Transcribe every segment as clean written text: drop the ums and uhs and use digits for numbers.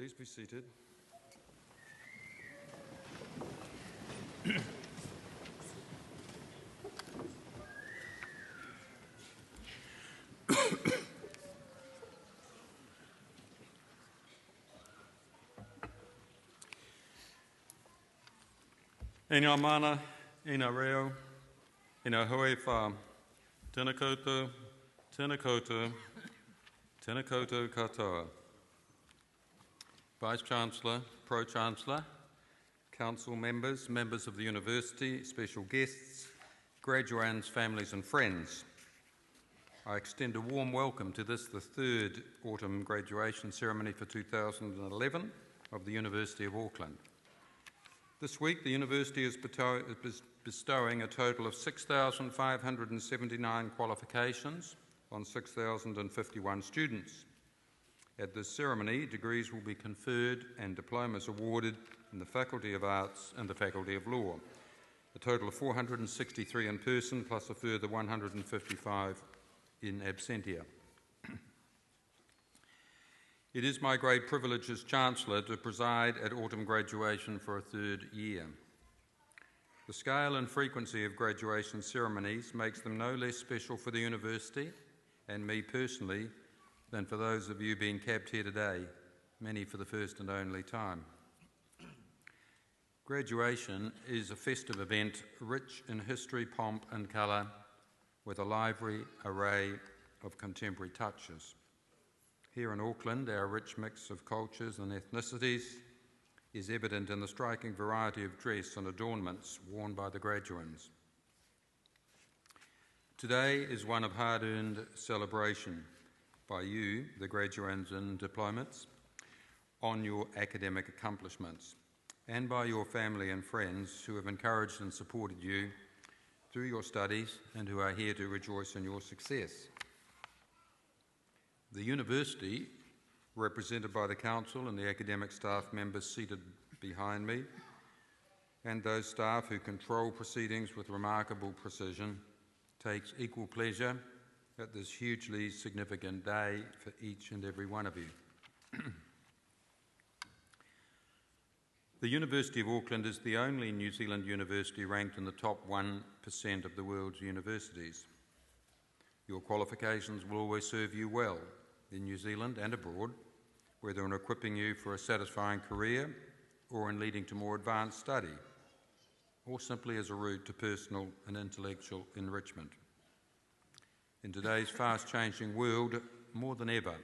Please be seated. E ngā mana, e ngā reo, e ngā hui whā, tēnā koutou, tēnā koutou, tēnā koutou katoa. Vice-Chancellor, Pro-Chancellor, Council members, members of the University, special guests, graduands, families and friends. I extend a warm welcome to this, the third autumn graduation ceremony for 2011 of the University of Auckland. This week, the University is bestowing a total of 6,579 qualifications on 6,051 students. At this ceremony, degrees will be conferred and diplomas awarded in the Faculty of Arts and the Faculty of Law, a total of 463 in person plus a further 155 in absentia. It is my great privilege as Chancellor to preside at autumn graduation for a third year. The scale and frequency of graduation ceremonies makes them no less special for the University and me personally than for those of you being cabbed here today, many for the first and only time. Graduation is a festive event rich in history, pomp and colour, with a lively array of contemporary touches. Here in Auckland, our rich mix of cultures and ethnicities is evident in the striking variety of dress and adornments worn by the graduands. Today is one of hard-earned celebration by you, the graduands and diplomates, on your academic accomplishments, and by your family and friends who have encouraged and supported you through your studies and who are here to rejoice in your success. The University, represented by the Council and the academic staff members seated behind me, and those staff who control proceedings with remarkable precision, takes equal pleasure at this hugely significant day for each and every one of you. The University of Auckland is the only New Zealand university ranked in the top 1% of the world's universities. Your qualifications will always serve you well in New Zealand and abroad, whether in equipping you for a satisfying career or in leading to more advanced study, or simply as a route to personal and intellectual enrichment. In today's fast-changing world, more than ever,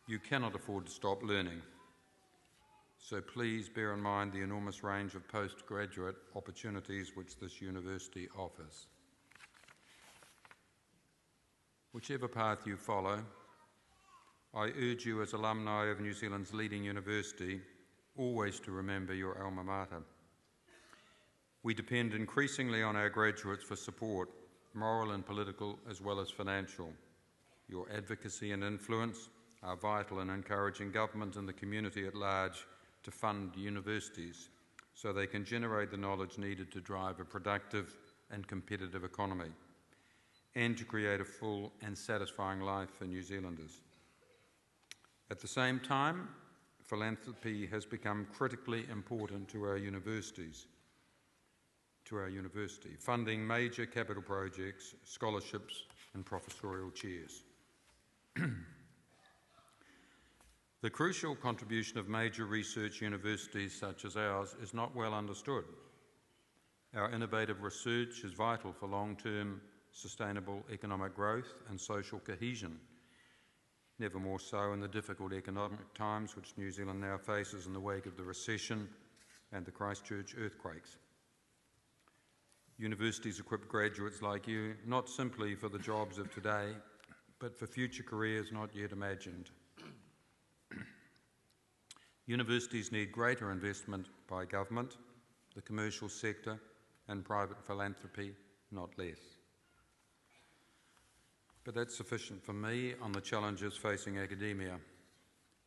you cannot afford to stop learning. So please bear in mind the enormous range of postgraduate opportunities which this university offers. Whichever path you follow, I urge you as alumni of New Zealand's leading university always to remember your alma mater. We depend increasingly on our graduates for support, moral and political as well as financial. Your advocacy and influence are vital in encouraging government and the community at large to fund universities so they can generate the knowledge needed to drive a productive and competitive economy and to create a full and satisfying life for New Zealanders. At the same time, philanthropy has become critically important to our university, funding major capital projects, scholarships and professorial chairs. The crucial contribution of major research universities such as ours is not well understood. Our innovative research is vital for long-term sustainable economic growth and social cohesion, never more so in the difficult economic times which New Zealand now faces in the wake of the recession and the Christchurch earthquakes. Universities equip graduates like you not simply for the jobs of today, but for future careers not yet imagined. Universities need greater investment by government, the commercial sector and private philanthropy, not less. But that's sufficient for me on the challenges facing academia.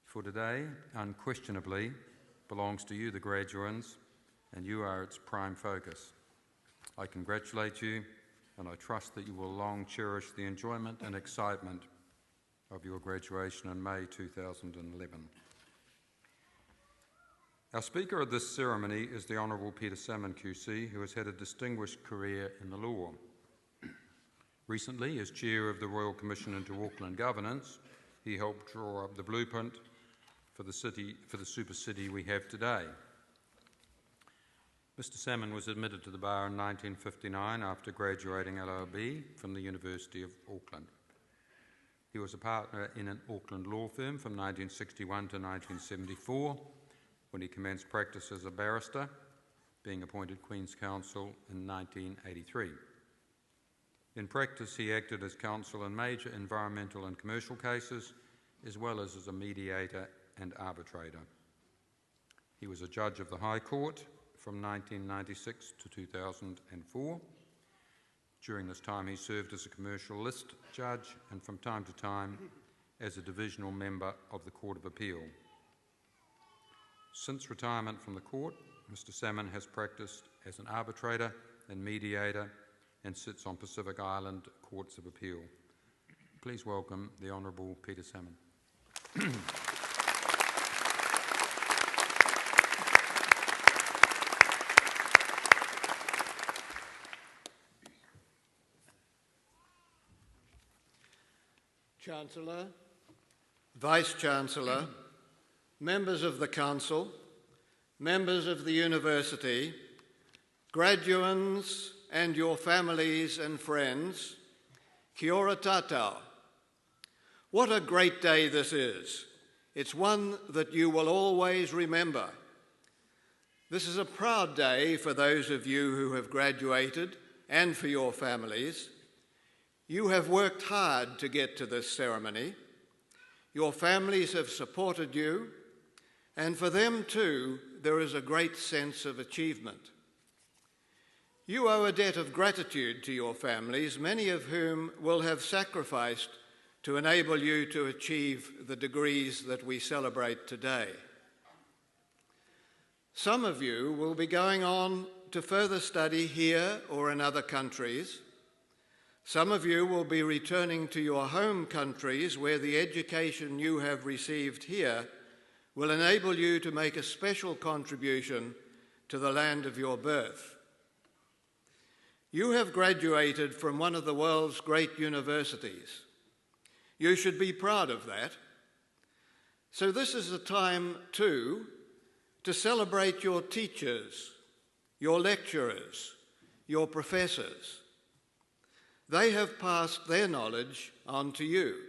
For today, unquestionably, belongs to you, the graduands, and you are its prime focus. I congratulate you, and I trust that you will long cherish the enjoyment and excitement of your graduation in May 2011. Our speaker at this ceremony is the Honourable Peter Salmon QC, who has had a distinguished career in the law. Recently, as Chair of the Royal Commission into Auckland Governance, he helped draw up the blueprint for the super city we have today. Mr. Salmon was admitted to the bar in 1959 after graduating LLB from the University of Auckland. He was a partner in an Auckland law firm from 1961 to 1974, when he commenced practice as a barrister, being appointed Queen's Counsel in 1983. In practice, he acted as counsel in major environmental and commercial cases, as well as a mediator and arbitrator. He was a judge of the High Court from 1996 to 2004. During this time, he served as a commercial list judge and from time to time as a divisional member of the Court of Appeal. Since retirement from the court, Mr. Salmon has practiced as an arbitrator and mediator and sits on Pacific Island Courts of Appeal. Please welcome the Honourable Peter Salmon. Chancellor, Vice-Chancellor, members of the Council, members of the University, graduands and your families and friends, kia ora tātou. What a great day this is. It's one that you will always remember. This is a proud day for those of you who have graduated and for your families. You have worked hard to get to this ceremony. Your families have supported you, and for them too, there is a great sense of achievement. You owe a debt of gratitude to your families, many of whom will have sacrificed to enable you to achieve the degrees that we celebrate today. Some of you will be going on to further study here or in other countries. Some of you will be returning to your home countries where the education you have received here will enable you to make a special contribution to the land of your birth. You have graduated from one of the world's great universities. You should be proud of that. So this is a time, too, to celebrate your teachers, your lecturers, your professors. They have passed their knowledge on to you.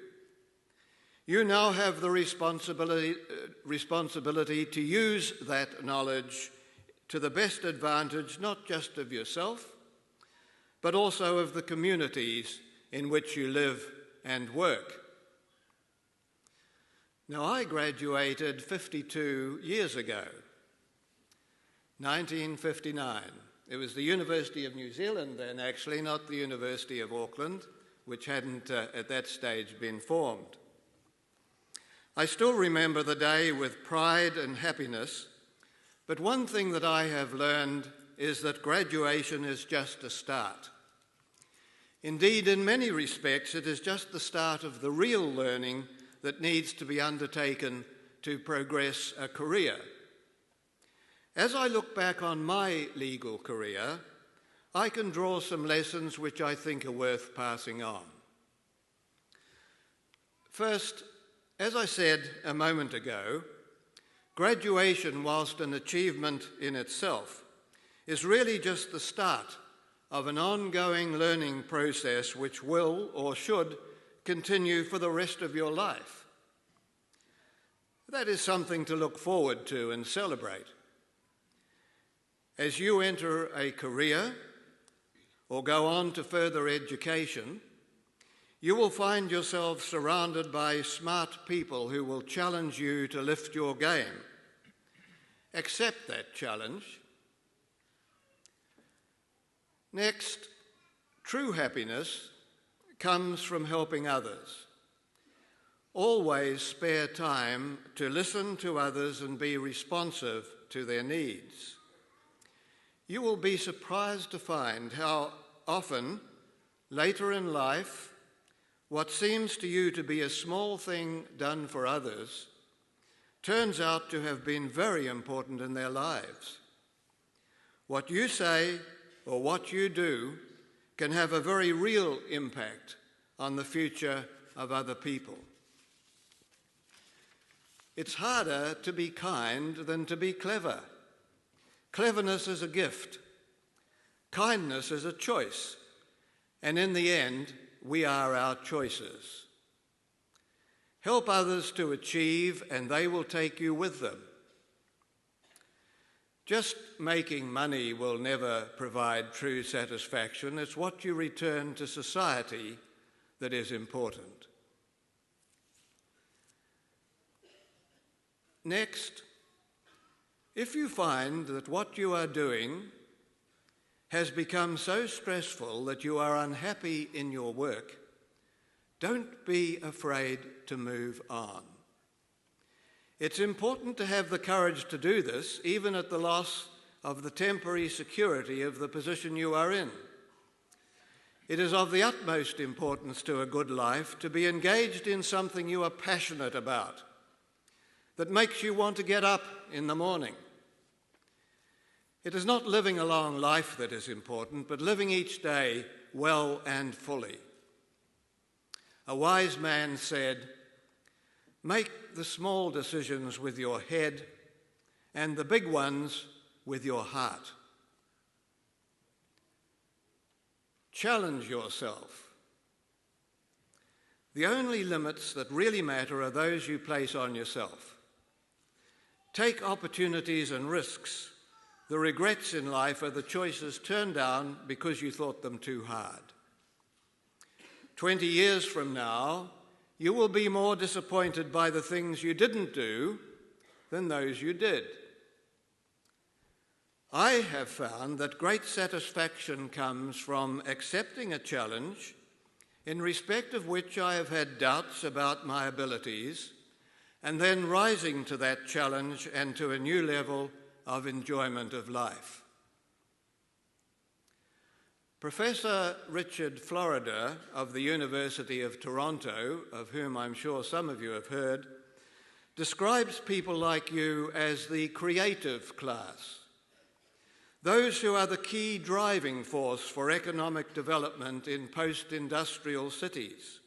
You now have the responsibility to use that knowledge to the best advantage, not just of yourself, but also of the communities in which you live and work. Now, I graduated 52 years ago, 1959. It was the University of New Zealand then, actually, not the University of Auckland, which hadn't at that stage been formed. I still remember the day with pride and happiness, but one thing that I have learned is that graduation is just a start. Indeed, in many respects, it is just the start of the real learning that needs to be undertaken to progress a career. As I look back on my legal career, I can draw some lessons which I think are worth passing on. First, as I said a moment ago, graduation, whilst an achievement in itself, is really just the start of an ongoing learning process which will or should continue for the rest of your life. That is something to look forward to and celebrate. As you enter a career or go on to further education, you will find yourself surrounded by smart people who will challenge you to lift your game. Accept that challenge. Next, true happiness comes from helping others. Always spare time to listen to others and be responsive to their needs. You will be surprised to find how often, later in life, what seems to you to be a small thing done for others turns out to have been very important in their lives. What you say or what you do can have a very real impact on the future of other people. It's harder to be kind than to be clever. Cleverness is a gift. Kindness is a choice. And in the end, we are our choices. Help others to achieve, and they will take you with them. Just making money will never provide true satisfaction. It's what you return to society that is important. Next, if you find that what you are doing has become so stressful that you are unhappy in your work, don't be afraid to move on. It's important to have the courage to do this, even at the loss of the temporary security of the position you are in. It is of the utmost importance to a good life to be engaged in something you are passionate about, that makes you want to get up in the morning. It is not living a long life that is important, but living each day well and fully. A wise man said, "Make the small decisions with your head and the big ones with your heart." Challenge yourself. The only limits that really matter are those you place on yourself. Take opportunities and risks. The regrets in life are the choices turned down because you thought them too hard. 20 years from now, you will be more disappointed by the things you didn't do than those you did. I have found that great satisfaction comes from accepting a challenge in respect of which I have had doubts about my abilities, and then rising to that challenge and to a new level of enjoyment of life. Professor Richard Florida of the University of Toronto, of whom I'm sure some of you have heard, describes people like you as the creative class, those who are the key driving force for economic development in post-industrial cities.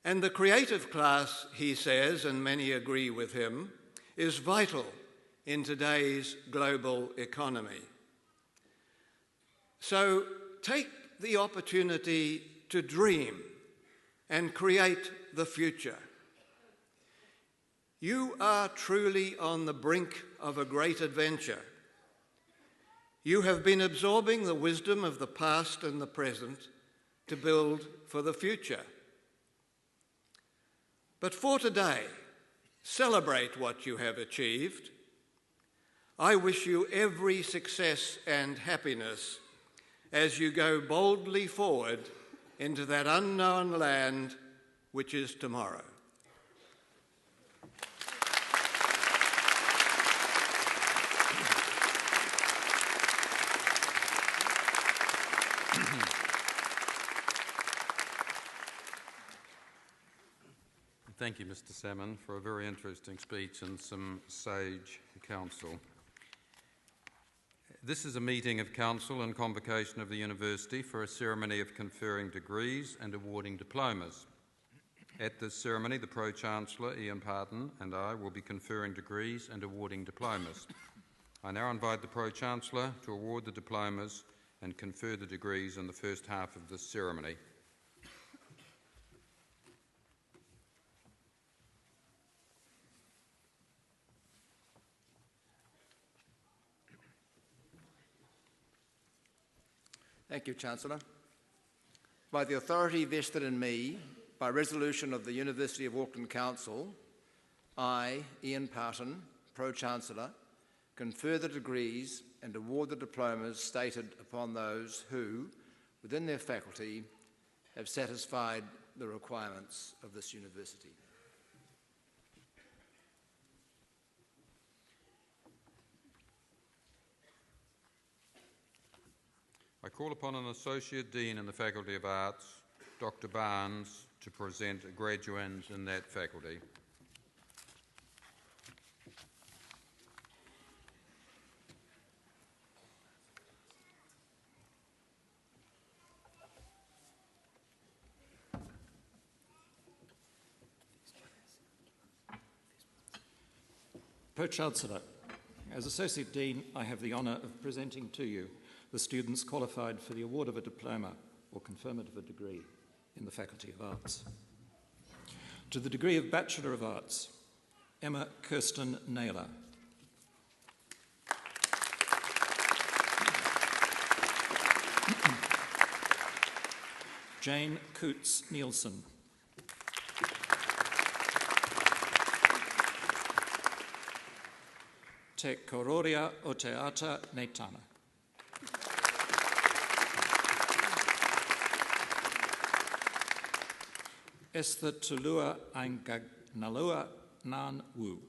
And the creative class, he says, and many agree with him, is vital in today's global economy. So take the opportunity to dream and create the future. You are truly on the brink of a great adventure. You have been absorbing the wisdom of the past and the present to build for the future. But for today, celebrate what you have achieved. I wish you every success and happiness as you go boldly forward into that unknown land which is tomorrow. Thank you, Mr. Salmon, for a very interesting speech and some sage counsel. This is a meeting of council and convocation of the university for a ceremony of conferring degrees and awarding diplomas. At this ceremony, the Pro-Chancellor, Ian Parton, and I will be conferring degrees and awarding diplomas. I now invite the Pro-Chancellor to award the diplomas and confer the degrees in the first half of this ceremony. Thank you, Chancellor. By the authority vested in me by resolution of the University of Auckland Council, I, Ian Parton, Pro-Chancellor, confer the degrees and award the diplomas stated upon those who, within their faculty, have satisfied the requirements of this university. I call upon an Associate Dean in the Faculty of Arts, Dr. Barnes, to present graduands in that faculty. Pro-Chancellor, as Associate Dean, I have the honour of presenting to you the students qualified for the award of a diploma or conferment of a degree in the Faculty of Arts. To the degree of Bachelor of Arts, Emma Kirsten Naylor. Jane Coots Nielsen. Te kororia o te ata nei tana. Esther Tulua Ainganalua Nan Wu.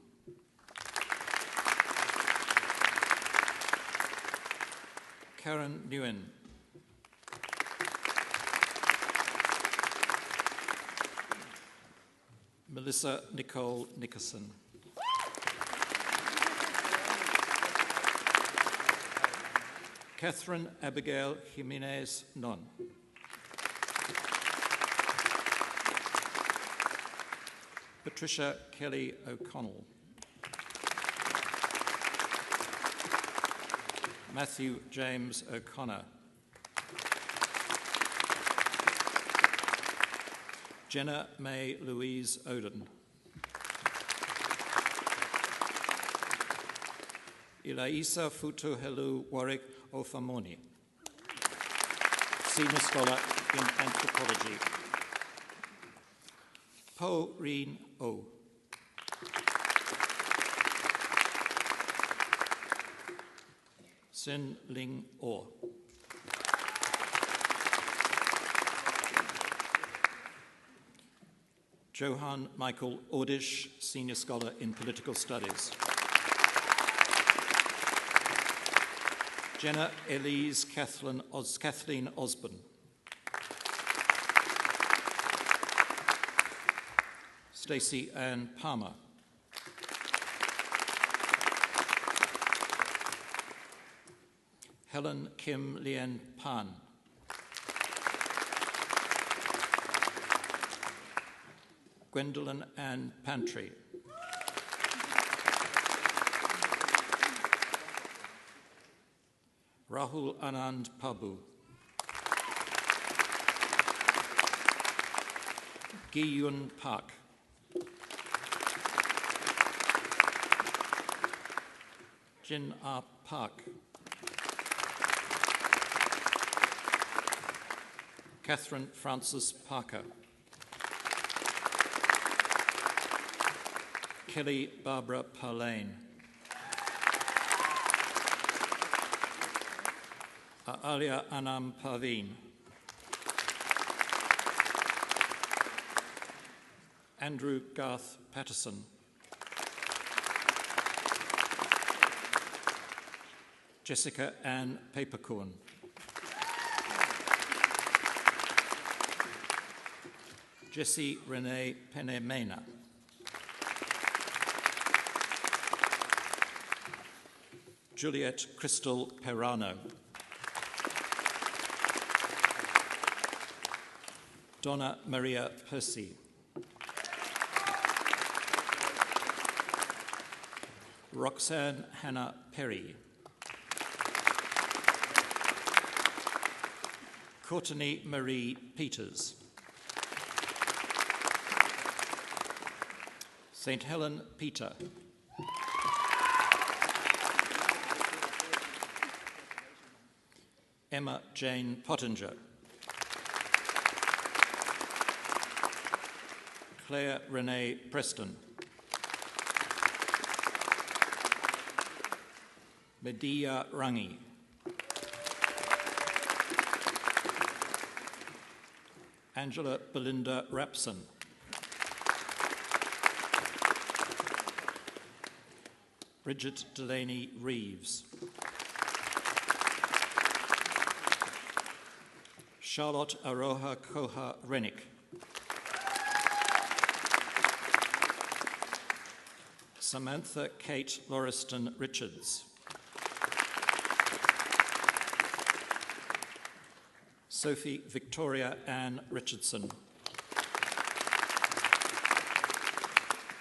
Karen Nguyen. Melissa Nicole Nickerson. Catherine Abigail Jimenez Non. Patricia Kelly O'Connell. Matthew James O'Connor. Jenna May Louise Oden. Ilaisa Futuhelu Warwick Ofamoni, Senior Scholar in Anthropology. Po Reen O. Sin Ling O. Johann Michael Ordish, Senior Scholar in Political Studies. Jenna Elise Kathleen Osborne. Stacey Ann Palmer. Helen Kim Lien Pan. Gwendolyn Ann Pantry. Rahul Anand Pabu. Gi-Yun Park. Jin R. Park. Catherine Frances Parker. Kelly Barbara Parlane. Alia Anam Parveen. Andrew Garth Patterson. Jessica Ann Papercorn. Jessie Renee Penemena. Juliet Crystal Perano. Donna Maria Percy. Roxanne Hannah Perry. Courtney Marie Peters. St. Helen Peter. Emma Jane Pottinger. Claire Renee Preston. Medea Rangi. Angela Belinda Rapson. Bridget Delaney Reeves. Charlotte Aroha Koha Rennick. Samantha Kate Lauriston Richards. Sophie Victoria Ann Richardson.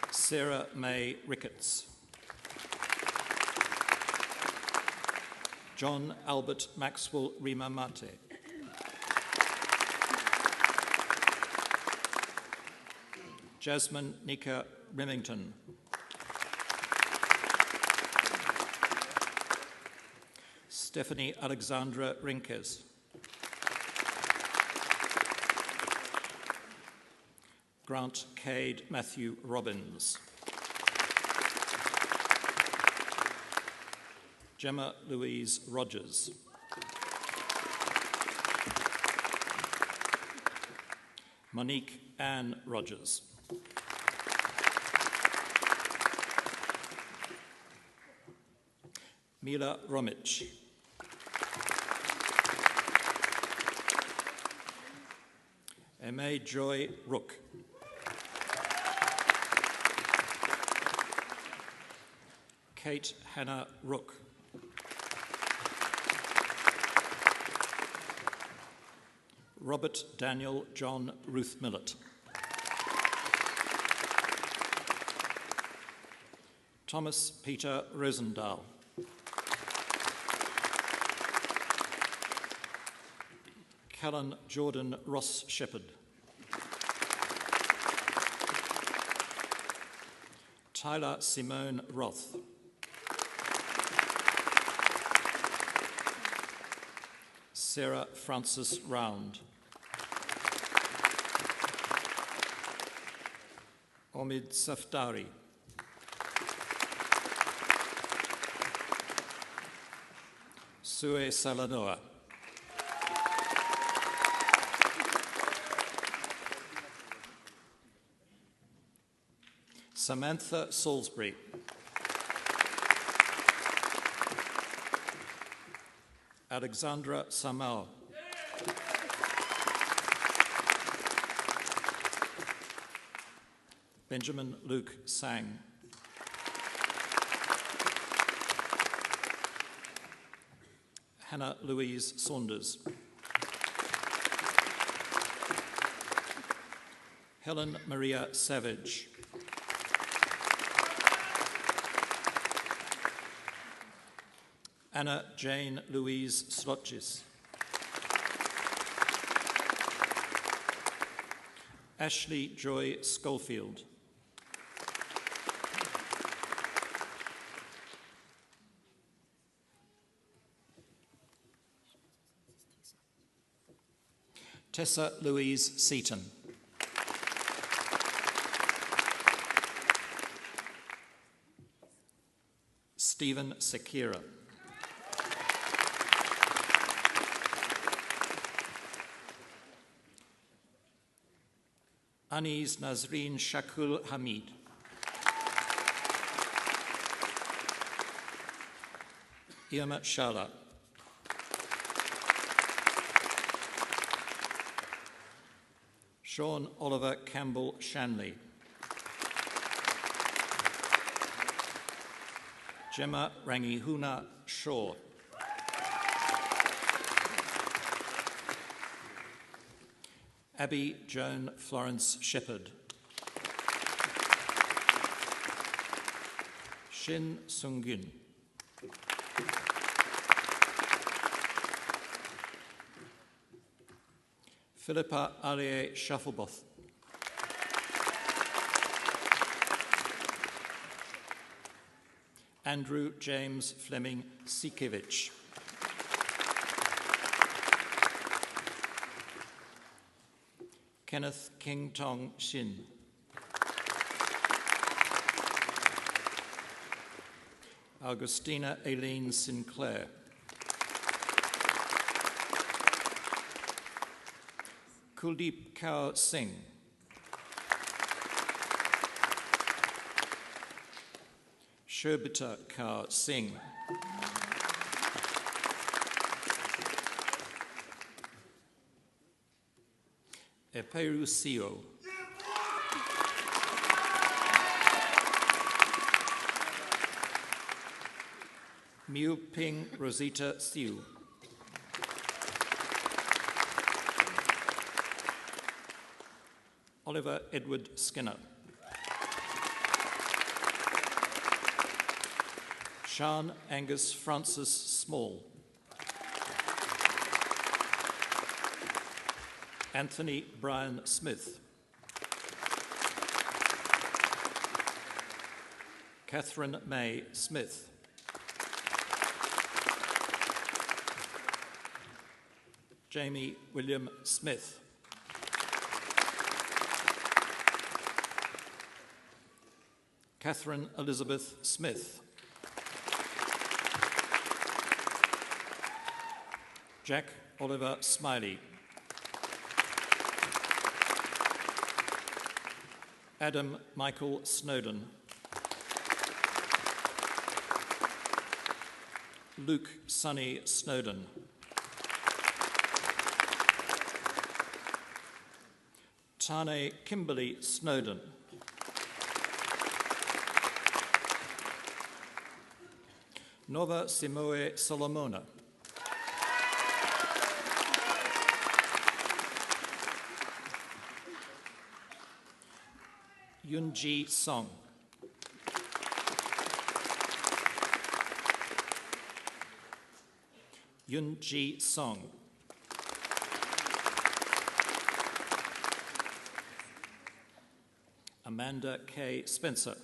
Sarah May Ricketts. John Albert Maxwell Rimamate. Jasmine Nika Remington. Stephanie Alexandra Rinkes. Grant Cade Matthew Robbins. Gemma Louise Rogers. Monique Ann Rogers. Mila Romic. Emma Joy Rook. Kate Hannah Rook. Robert Daniel John Ruth Millett. Thomas Peter Rosendahl. Callan Jordan Ross Shepherd. Tyler Simone Roth. Sarah Frances Round. Omid Safdari. Sue Salanoa. Samantha Salisbury. Alexandra Samau. Benjamin Luke Sang. Hannah Louise Saunders. Helen Maria Savage. Anna Jane Louise Slotchis. Ashley Joy Schofield. Tessa Louise Seaton. Stephen Sekira. Anis Nazreen Shakul Hamid. Irma Shala. Sean Oliver Campbell Shanley. Gemma Rangihuna Shaw. Abby Joan Florence Shepherd. Shin Sungun. Philippa Alie Shuffleboth. Andrew James Fleming Sikiewicz. Kenneth King Tong Shin. Augustina Aileen Sinclair. Kuldeep Kaur Singh. Shobita Kaur Singh. Eperu Sio. Miu Ping Rosita Siu. Oliver Edward Skinner. Sean Angus Francis Small. Anthony Brian Smith. Catherine May Smith. Jamie William Smith. Catherine Elizabeth Smith. Jack Oliver Smiley. Adam Michael Snowden. Luke Sonny Snowden. Tane Kimberly Snowden. Nova Simoe Solomona. Yunji Song. Yunji Song. Amanda K. Spencer.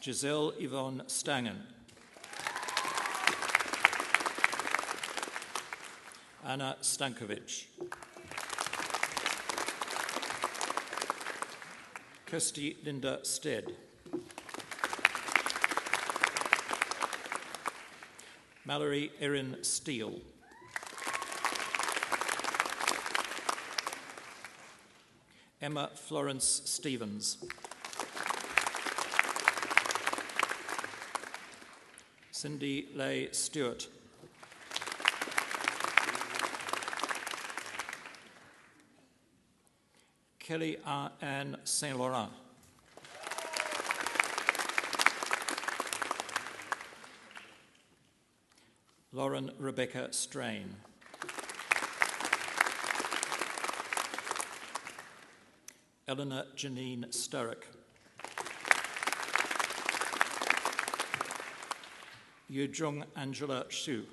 Giselle Yvonne Stangen. Anna Stankovic. Kirsty Linda Stead. Mallory Erin Steele. Emma Florence Stevens. Cindy Leigh Stewart. Kelly Anne Saint Laurent. Lauren Rebecca Strain. Eleanor Janine Sturrock. Yujung Angela Shu.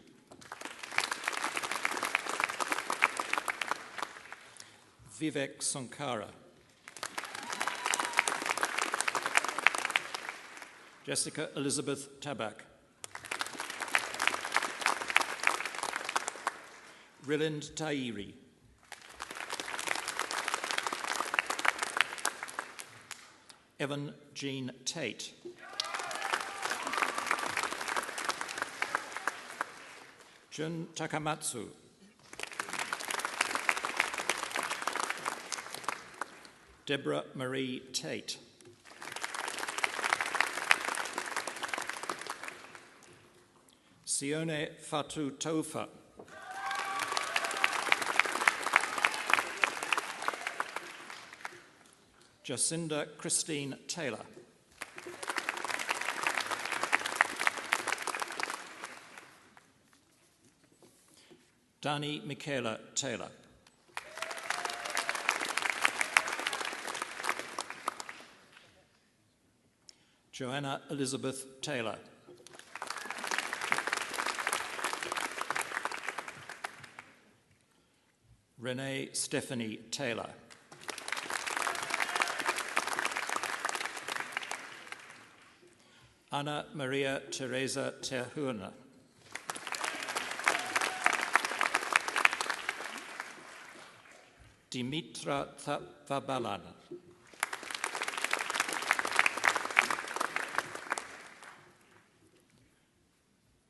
Vivek Sankara. Jessica Elizabeth Tabak. Rillind Tairi. Evan Jean Tate. Jun Takamatsu. Deborah Marie Tate. Sione Fatu Tofa. Jacinda Christine Taylor. Dani Michaela Taylor. Joanna Elizabeth Taylor. Renee Stephanie Taylor. Anna Maria Teresa Terhuna. Dimitra Thavabalan.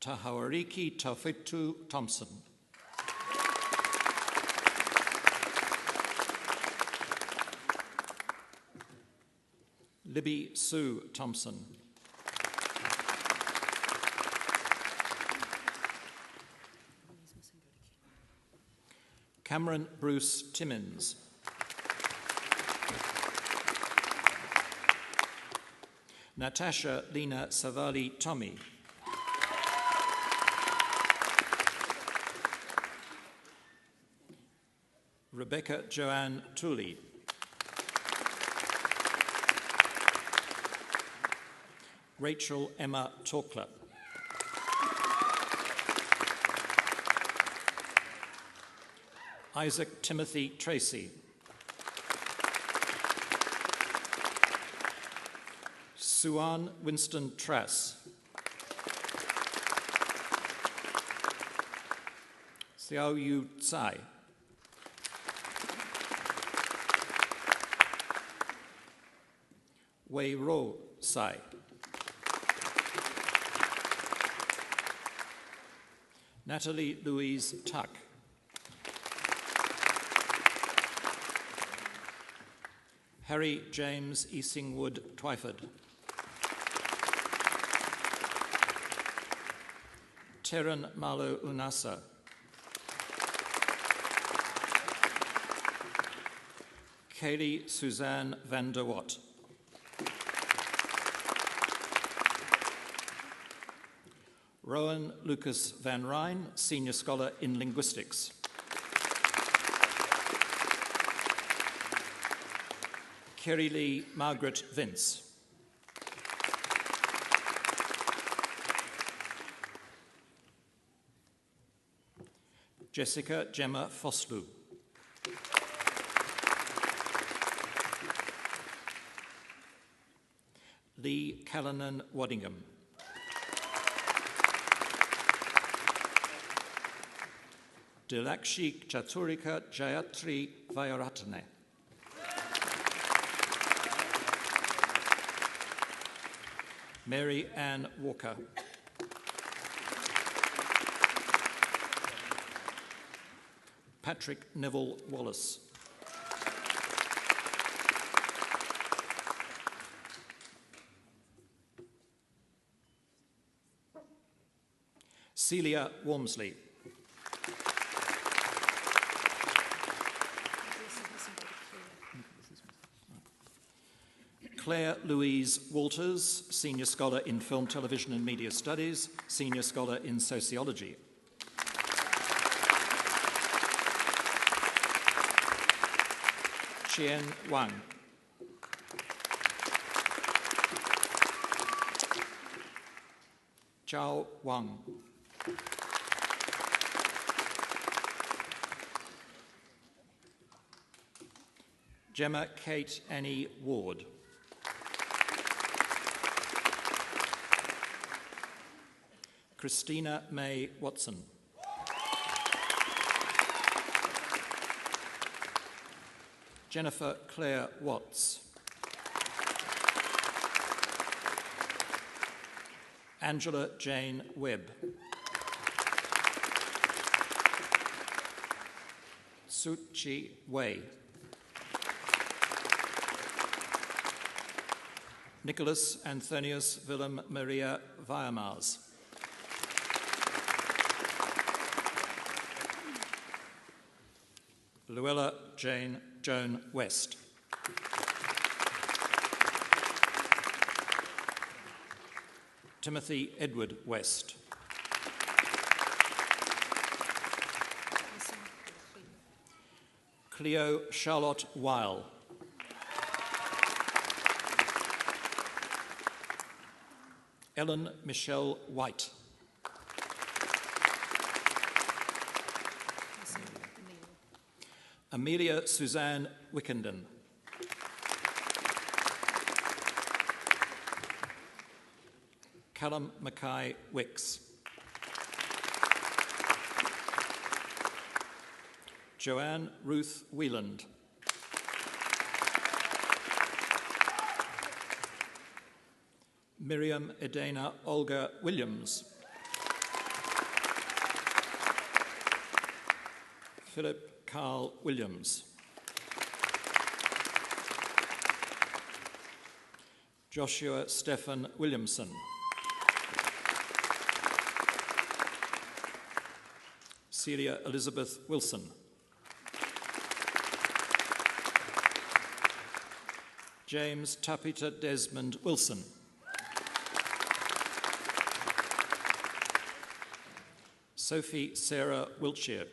Tahawariki Taufitu Thompson. Libby Sue Thompson. Cameron Bruce Timmins. Natasha Lena Savali Tommy. Rebecca Joanne Tooley. Rachel Emma Torkler. Isaac Timothy Tracy. Suan Winston Trass. Xiao Yu Tsai. Wei Ro Sai. Natalie Louise Tuck. Harry James Easingwood Twyford. Teran Malo Unasa. Kaylee Suzanne van der Watt. Rowan Lucas van Rijn, Senior Scholar in Linguistics. Kerry Lee Margaret Vince. Jessica Gemma Foslu. Lee Callanan Waddingham. Dilakshi Chaturika Jayatri Vayaratane. Mary Ann Walker. Patrick Neville Wallace. Celia Wormsley. Claire Louise Walters, Senior Scholar in Film, Television and Media Studies, Senior Scholar in Sociology. Chien Wang. Zhao Wang. Gemma Kate Annie Ward. Christina May Watson. Jennifer Claire Watts. Angela Jane Webb. Suchi Wei. Nicholas Anthonius Willem Maria Weiermars. Luella Joan West. Timothy Edward West. Cleo Charlotte Weil. Ellen Michelle White. Amelia Suzanne Wickenden. Callum Mackay Wicks. Joanne Ruth Wieland. Miriam Edena Olga Williams. Philip Carl Williams. Joshua Stephen Williamson. Celia Elizabeth Wilson. James Tapita Desmond Wilson. Sophie Sarah Wiltshire.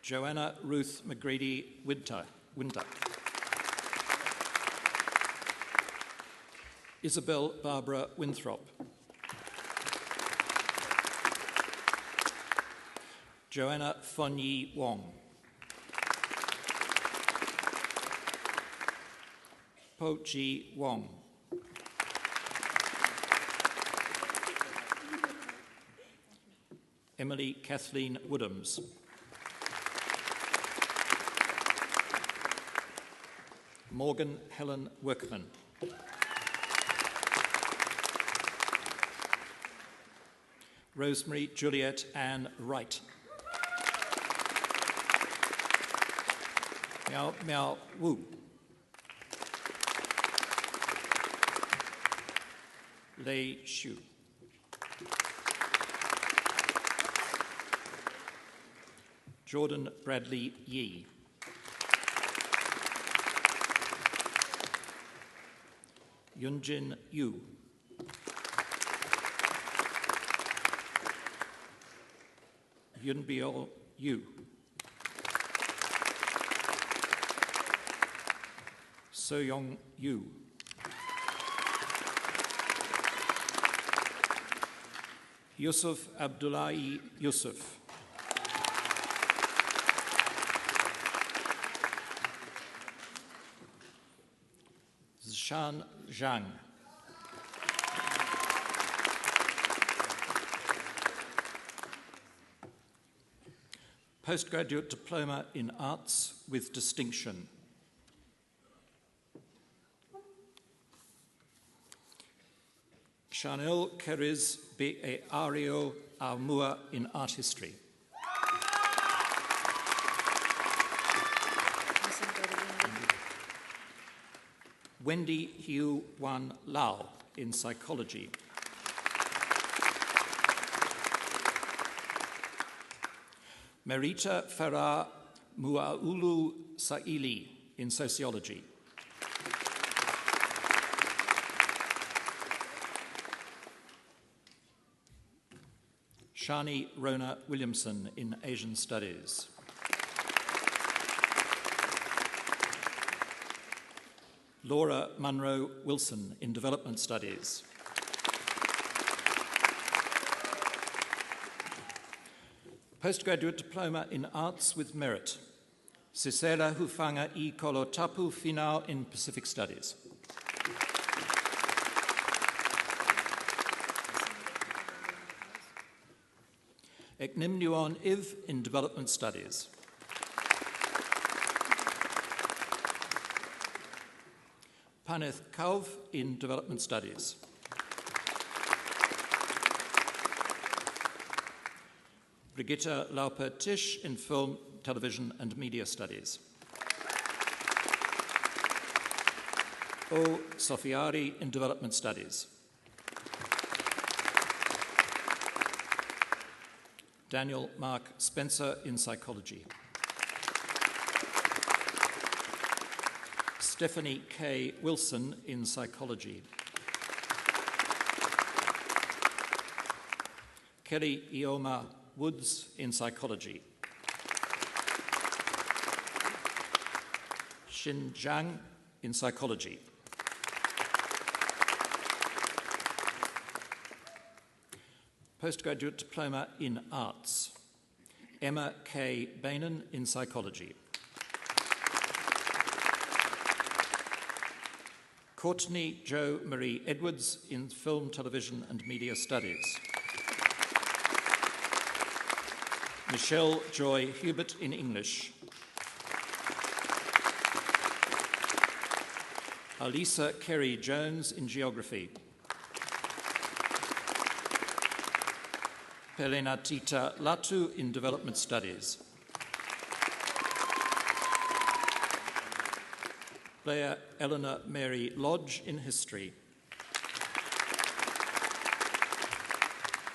Joanna Ruth McGreedy Winter. Isabel Barbara Winthrop. Joanna Fonyi Wong. Po Chi Wong. Emily Kathleen Woodhams. Morgan Helen Workman. Rosemary Juliet Ann Wright. Miao Miao Wu. Lei Xu. Jordan Bradley Yee. Yunjin Yu. Yunbiol Yu. So-Yong Yu. Yusuf Abdullahi Yusuf. Zhan Zhang. Postgraduate Diploma in Arts with Distinction. Chanel Keriz B.A. Ario Aumua in Art History. Wendy Hiu Wan Lau in Psychology. Merita Farah Muaulu Saili in Sociology. Shani Rona Williamson in Asian Studies. Laura Munro Wilson in Development Studies. Postgraduate Diploma in Arts with Merit. Sisela Hufanga I Kolotapu Finau in Pacific Studies. Eknim Nuon Iv in Development Studies. Paneth Kauv in Development Studies. Brigitta Lauper-Tisch in Film, Television and Media Studies. O. Sofiari in Development Studies. Daniel Mark Spencer in Psychology. Stephanie K. Wilson in Psychology. Kelly Ioma Woods in Psychology. Xin Zhang in Psychology. Postgraduate Diploma in Arts. Emma K. Bainan in Psychology. Courtney Jo Marie Edwards in Film, Television and Media Studies. Michelle Joy Hubert in English. Alisa Kerry Jones in Geography. Pelena Tita Latu in Development Studies. Blair Eleanor Mary Lodge in History.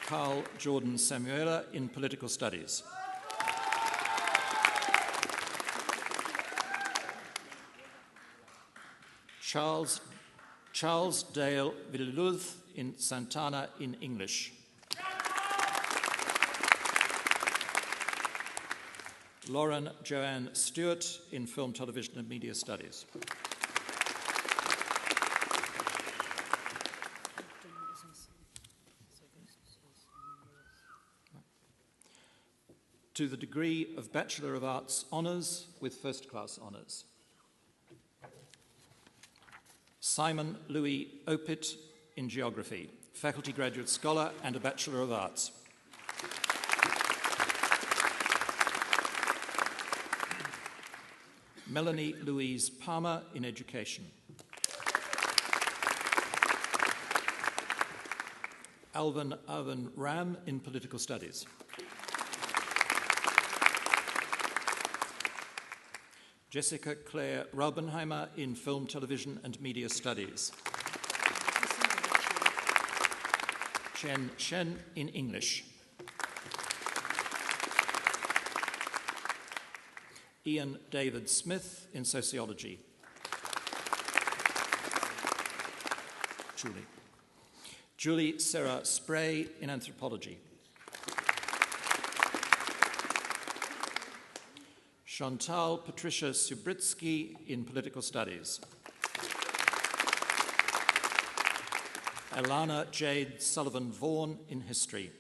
Carl Jordan Samuela in Political Studies. Charles Dale Villuth in Santana in English. Lauren Joanne Stewart in Film, Television and Media Studies. to the degree of Bachelor of Arts Honours with first-class honours. Simon Louis Opit in Geography, Faculty Graduate Scholar and a Bachelor of Arts. Melanie Louise Palmer in Education. Alvin Arvin Ram in Political Studies. Jessica Claire Raubenheimer in Film, Television and Media Studies. Chen Shen in English. Ian David Smith in Sociology. Julie Sarah Spray in Anthropology. Chantal Patricia Subritsky in Political Studies. Alana Jade Sullivan Vaughan in History.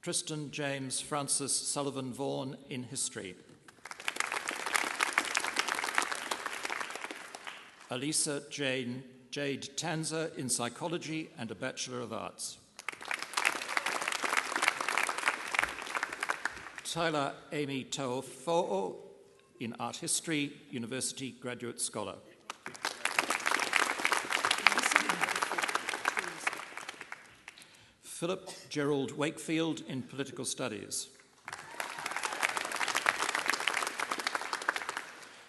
Tristan James Francis Sullivan Vaughan in History. Alisa Jade Tanzer in Psychology and a Bachelor of Arts. Tyler Amy Taofo'o in Art History, University Graduate Scholar. Philip Gerald Wakefield in Political Studies.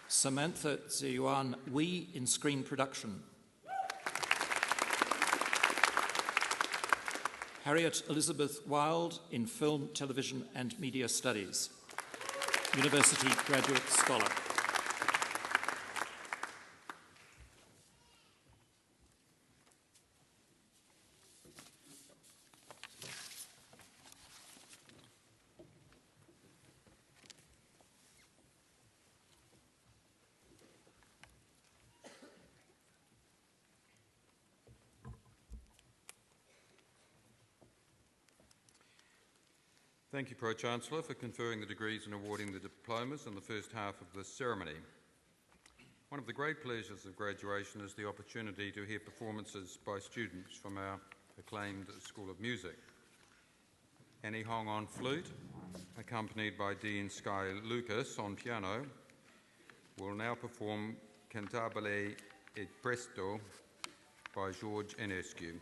Samantha Ziyuan Wee in Screen Production. Harriet Elizabeth Wilde in Film, Television and Media Studies. University Graduate Scholar. Thank you, Pro-Chancellor, for conferring the degrees and awarding the diplomas in the first half of this ceremony. One of the great pleasures of graduation is the opportunity to hear performances by students from our acclaimed School of Music. Annie Hong on flute, accompanied by Dean Sky Lucas on piano, will now perform Cantabile et Presto by George Enescu.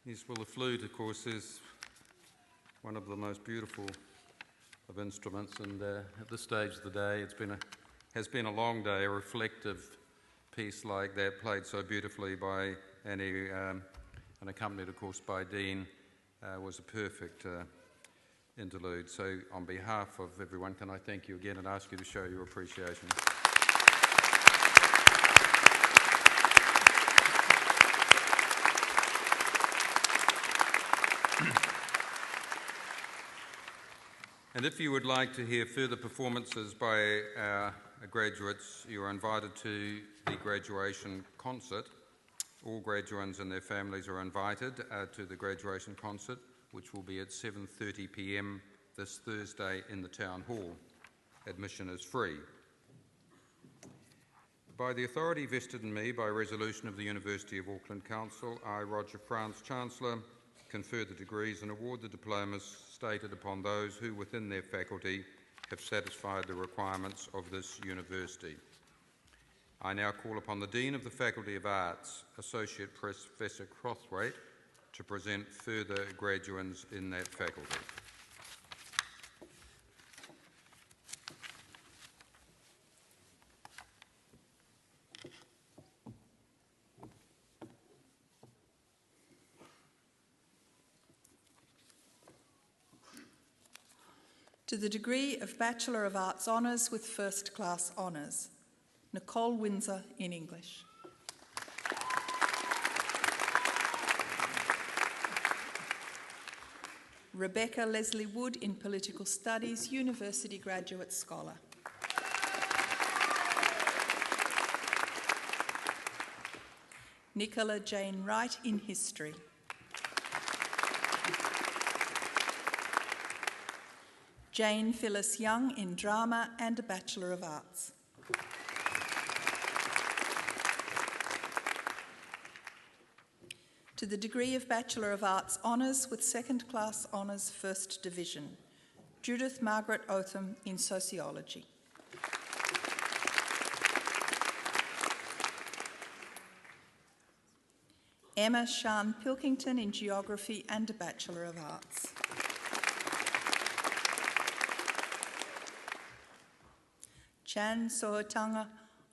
Yes, well, the flute, of course, is one of the most beautiful of instruments, and at this stage of the day, has been a long day. A reflective piece like that, played so beautifully by Annie and accompanied, of course, by Dean, was a perfect interlude. So, on behalf of everyone, can I thank you again and ask you to show your appreciation. And if you would like to hear further performances by our graduates, you are invited to the graduation concert. All graduates and their families are invited to the graduation concert, which will be at 7:30 p.m. this Thursday in the Town Hall. Admission is free. By the authority vested in me by resolution of the University of Auckland Council, I, Roger France, Chancellor, confer the degrees and award the diplomas stated upon those who within their faculty have satisfied the requirements of this university. I now call upon the Dean of the Faculty of Arts, Associate Professor Crothwaite, to present further graduands in that faculty. To the degree of Bachelor of Arts Honours with First Class Honours, Nicole Windsor in English. Rebecca Leslie Wood in Political Studies, University Graduate Scholar. Nicola Jane Wright in History. Jane Phyllis Young in Drama and a Bachelor of Arts. To the degree of Bachelor of Arts Honours with Second Class Honours First Division, Judith Margaret Otham in Sociology. Emma Shan Pilkington in Geography and a Bachelor of Arts. Chan Sohotanga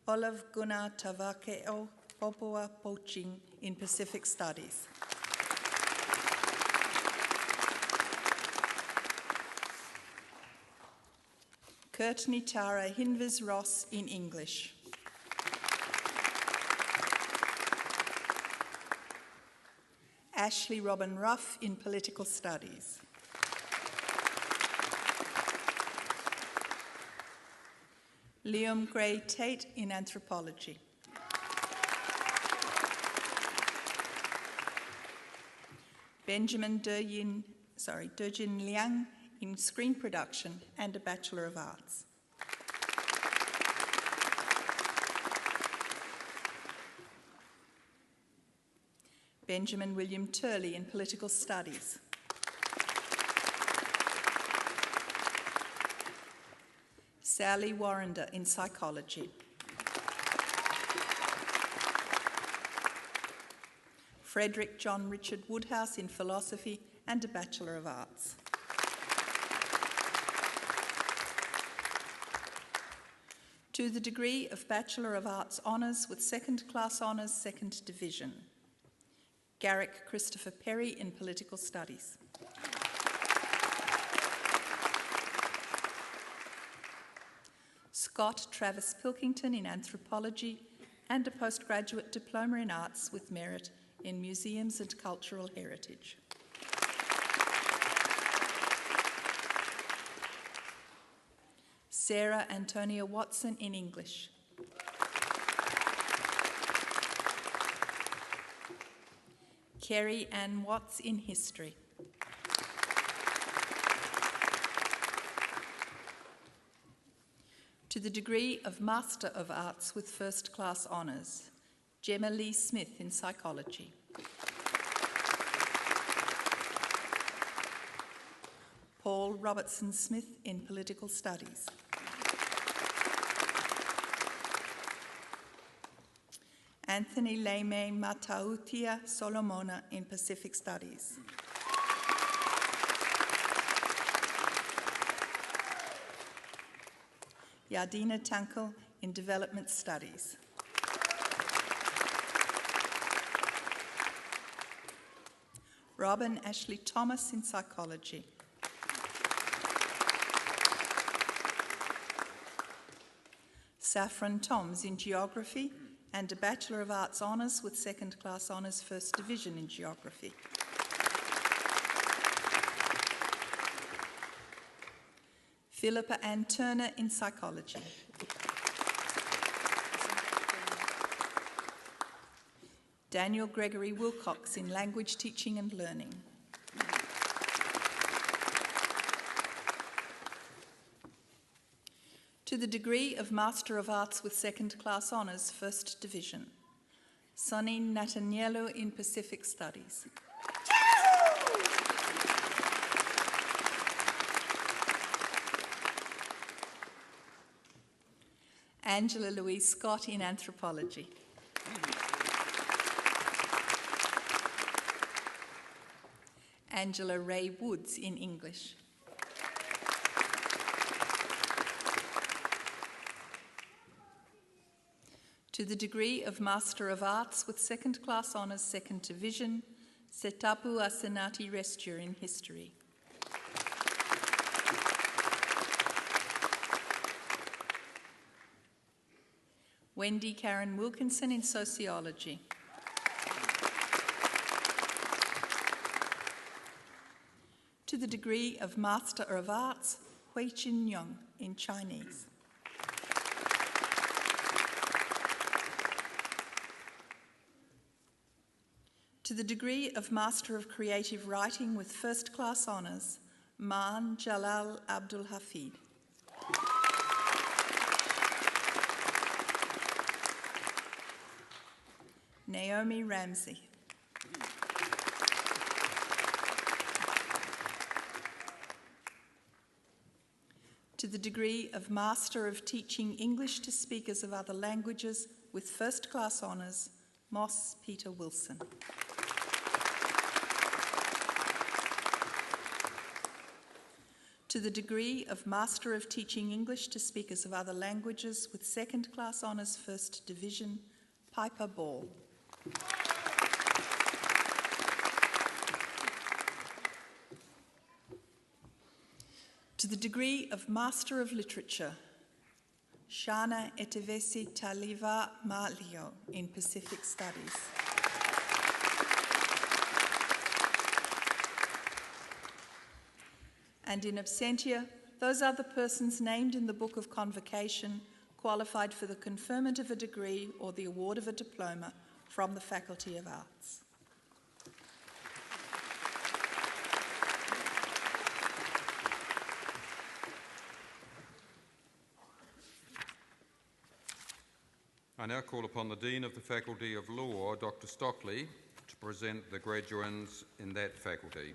Olive Guna Tavakeo Popua Poching in Pacific Studies. Courtney Tara Hinvis Ross in English. Ashley Robin Ruff in Political Studies. Liam Gray Tate in Anthropology. Benjamin Durjin Liang in Screen Production and a Bachelor of Arts. Benjamin William Turley in Political Studies. Sally Warrender in Psychology. Frederick John Richard Woodhouse in Philosophy and a Bachelor of Arts. To the degree of Bachelor of Arts Honours with Second Class Honours Second Division, Garrick Christopher Perry in Political Studies. Scott Travis Pilkington in Anthropology and a postgraduate diploma in Arts with merit in Museums and Cultural Heritage. Sarah Antonia Watson in English. Kerry Ann Watts in History. To the degree of Master of Arts with First Class Honours, Gemma Lee Smith in Psychology. Paul Robertson Smith in Political Studies. Anthony Leime Matautia Solomona in Pacific Studies. Yardina Tankel in Development Studies. Robin Ashley Thomas in Psychology. Saffron Toms in Geography and a Bachelor of Arts Honours with Second Class Honours First Division in Geography. Philippa Ann Turner in Psychology. Daniel Gregory Wilcox in Language Teaching and Learning. To the degree of Master of Arts with Second Class Honours First Division, Sonny Nataniello in Pacific Studies. Angela Louise Scott in Anthropology. Angela Ray Woods in English. To the degree of Master of Arts with Second Class Honours Second Division, Setapu Asenati Resture in History. Wendy Karen Wilkinson in Sociology. To the degree of Master of Arts, Hui Chin Yong in Chinese. To the degree of Master of Creative Writing with First Class Honours, Maan Jalal Abdul Hafid. Naomi Ramsey. To the degree of Master of Teaching English to Speakers of Other Languages with First Class Honours, Moss Peter Wilson. To the degree of Master of Teaching English to Speakers of Other Languages with Second Class Honours First Division, Piper Ball. To the degree of Master of Literature, Shana Etevesi Taliva Malio in Pacific Studies. And in absentia, those other persons named in the Book of Convocation qualified for the conferment of a degree or the award of a diploma from the Faculty of Arts. I now call upon the Dean of the Faculty of Law, Dr. Stockley, to present the graduands in that faculty.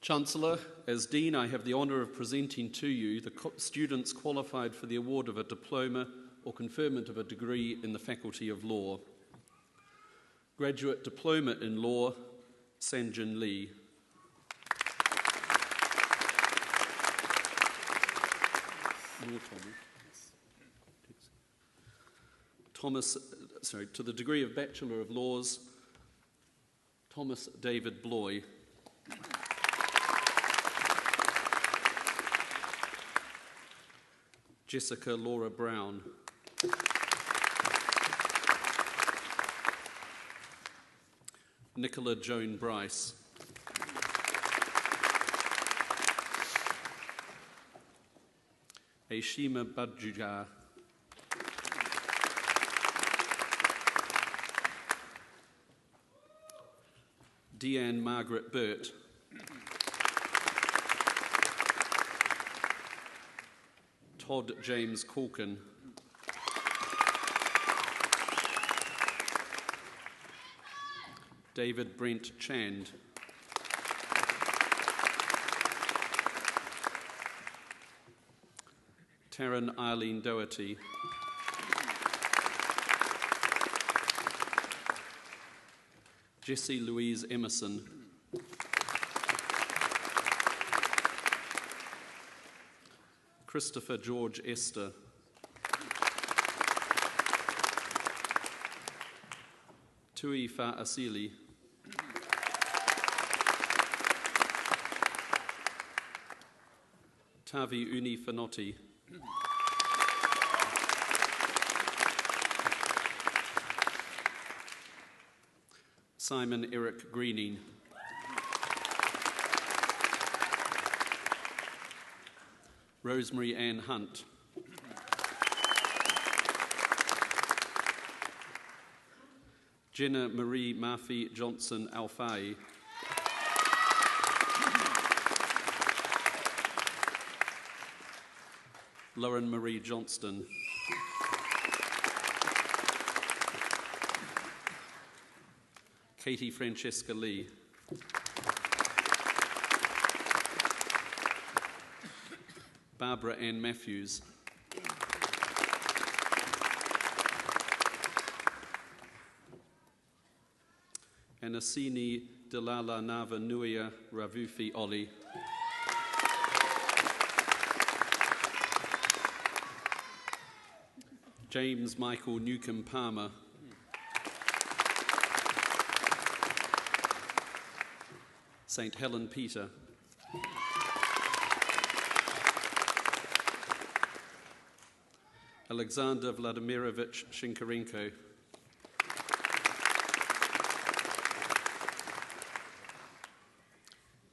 Chancellor, as Dean, I have the honour of presenting to you the students qualified for the award of a diploma or conferment of a degree in the Faculty of Law. Graduate Diploma in Law, Sanjin Lee. To the degree of Bachelor of Laws, Thomas David Bloy. Jessica Laura Brown. Nicola Joan Bryce. Aishima Badjugar, Deanne Margaret Burt, Todd James Corkin, David Brent Chand, Taryn Eileen Doherty, Jessie Louise Emerson, Christopher George Esther, Tui Fa Asili, Tavi Uni Fanotti, Simon Eric Greening, Rosemary Ann Hunt, Jenna Marie Murphy Johnson Alfai, Lauren Marie Johnston, Katie Francesca Lee, Barbara Ann Matthews, Anasini Delala Nava Nuia Ravufi Oli, James Michael Newcomb Palmer, St. Helen Peter, Alexander Vladimirovich Shinkarenko,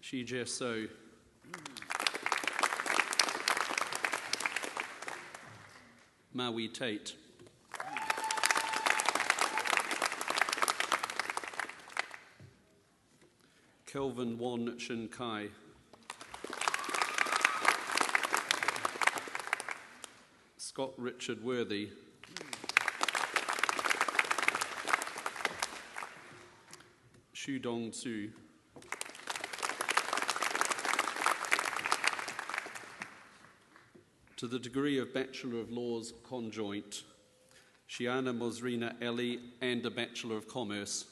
Shijie So, Maui Tate, Kelvin Won Shin Kai, Scott Richard Worthy, Shu Dong Tsu, to the degree of Bachelor of Laws conjoint, Shiana Mosrina Ali and a Bachelor of Commerce.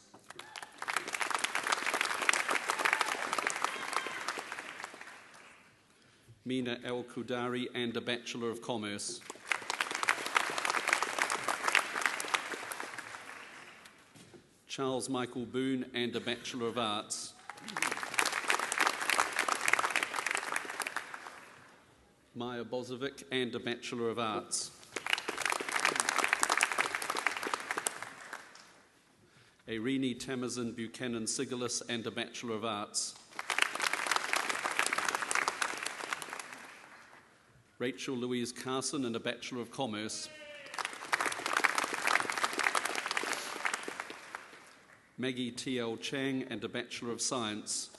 Mina El Kudari and a Bachelor of Commerce. Charles Michael Boone and a Bachelor of Arts. Maya Bozovic and a Bachelor of Arts. Irini Tamazin Buchanan Sigalis and a Bachelor of Arts. Rachel Louise Carson and a Bachelor of Commerce. Maggie T.L. Chang and a Bachelor of Science.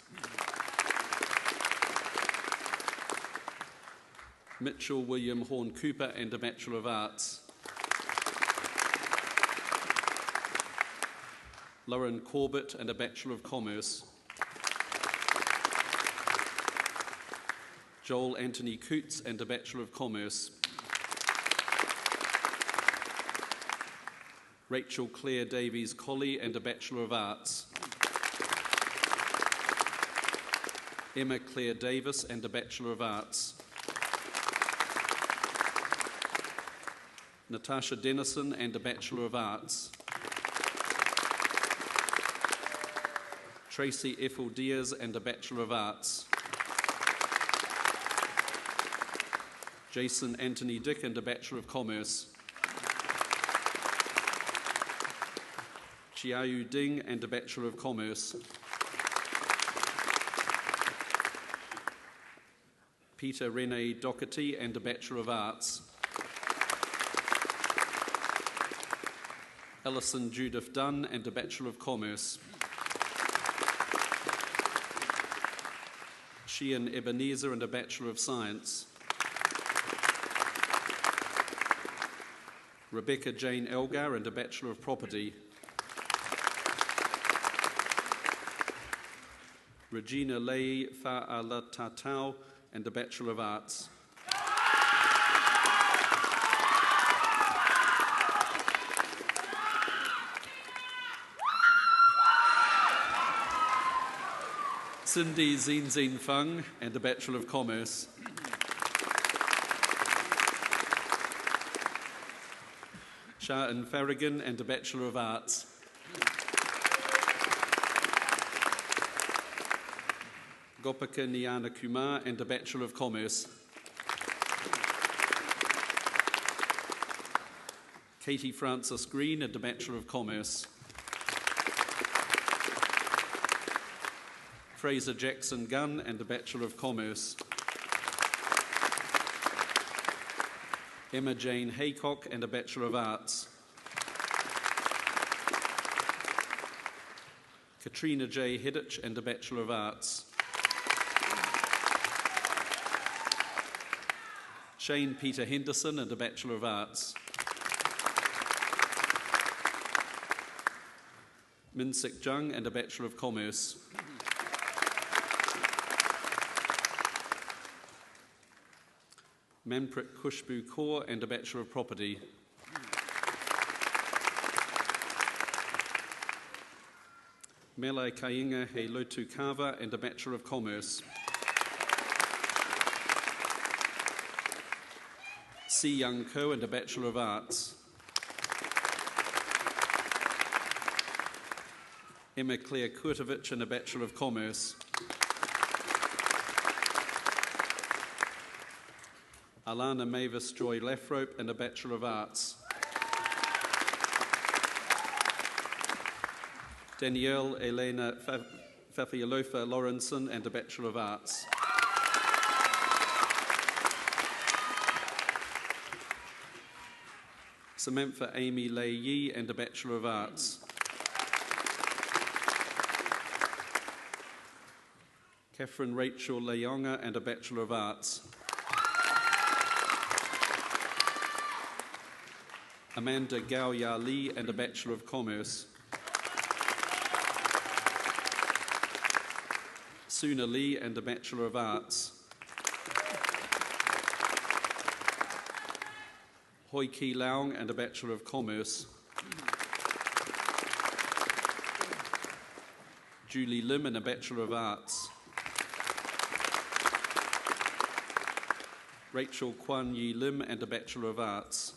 Mitchell William Horn Cooper and a Bachelor of Arts. Lauren Corbett and a Bachelor of Commerce. Joel Anthony Coots and a Bachelor of Commerce. Rachel Claire Davies Colley and a Bachelor of Arts. Emma Claire Davis and a Bachelor of Arts. Natasha Dennison and a Bachelor of Arts. Tracy Ethel Diaz and a Bachelor of Arts. Jason Anthony Dick and a Bachelor of Commerce. Chiayu Ding and a Bachelor of Commerce. Peter Rene Doherty and a Bachelor of Arts. Alison Judith Dunn and a Bachelor of Commerce. Sheehan Ebenezer and a Bachelor of Science. Rebecca Jane Elgar and a Bachelor of Property. Regina Lei Fa'alatatau and a Bachelor of Arts. Cindy Zin Fung and a Bachelor of Commerce. Sha'an Farragon and a Bachelor of Arts. Gopika Niyana Kumar and a Bachelor of Commerce. Katie Francis Green and a Bachelor of Commerce. Fraser Jackson Gunn and a Bachelor of Commerce. Emma Jane Haycock and a Bachelor of Arts. Katrina J. Hidditch and a Bachelor of Arts. Shane Peter Henderson and a Bachelor of Arts. Min Sik Jung and a Bachelor of Commerce. Manprit Kushbu Kaur and a Bachelor of Property. Mele Kainga He Lotu Kava and a Bachelor of Commerce. Si Young Ko and a Bachelor of Arts. Emma Claire Kurtovich and a Bachelor of Commerce. Alana Mavis Joy Lathrope and a Bachelor of Arts. Danielle Elena Fafialofa Lawrenson and a Bachelor of Arts. Samantha Amy Lei Yi and a Bachelor of Arts. Catherine Rachel Leonga and a Bachelor of Arts. Amanda Gao Ya Lee and a Bachelor of Commerce. Suna Lee and a Bachelor of Arts. Hoi Ki Leong and a Bachelor of Commerce. Julie Lim and a Bachelor of Arts. Rachel Kwan Yi Lim and a Bachelor of Arts.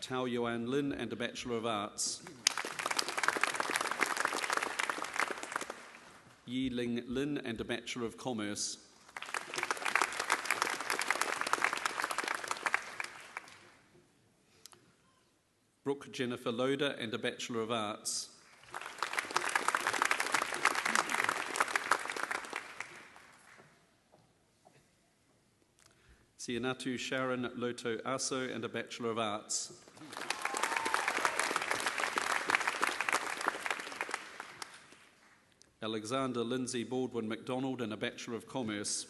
Tao Yuan Lin and a Bachelor of Arts. Yi Ling Lin and a Bachelor of Commerce. Brooke Jennifer Loader and a Bachelor of Arts. Sianatu Sharon Loto Aso and a Bachelor of Arts. Alexander Lindsay Baldwin MacDonald and a Bachelor of Commerce.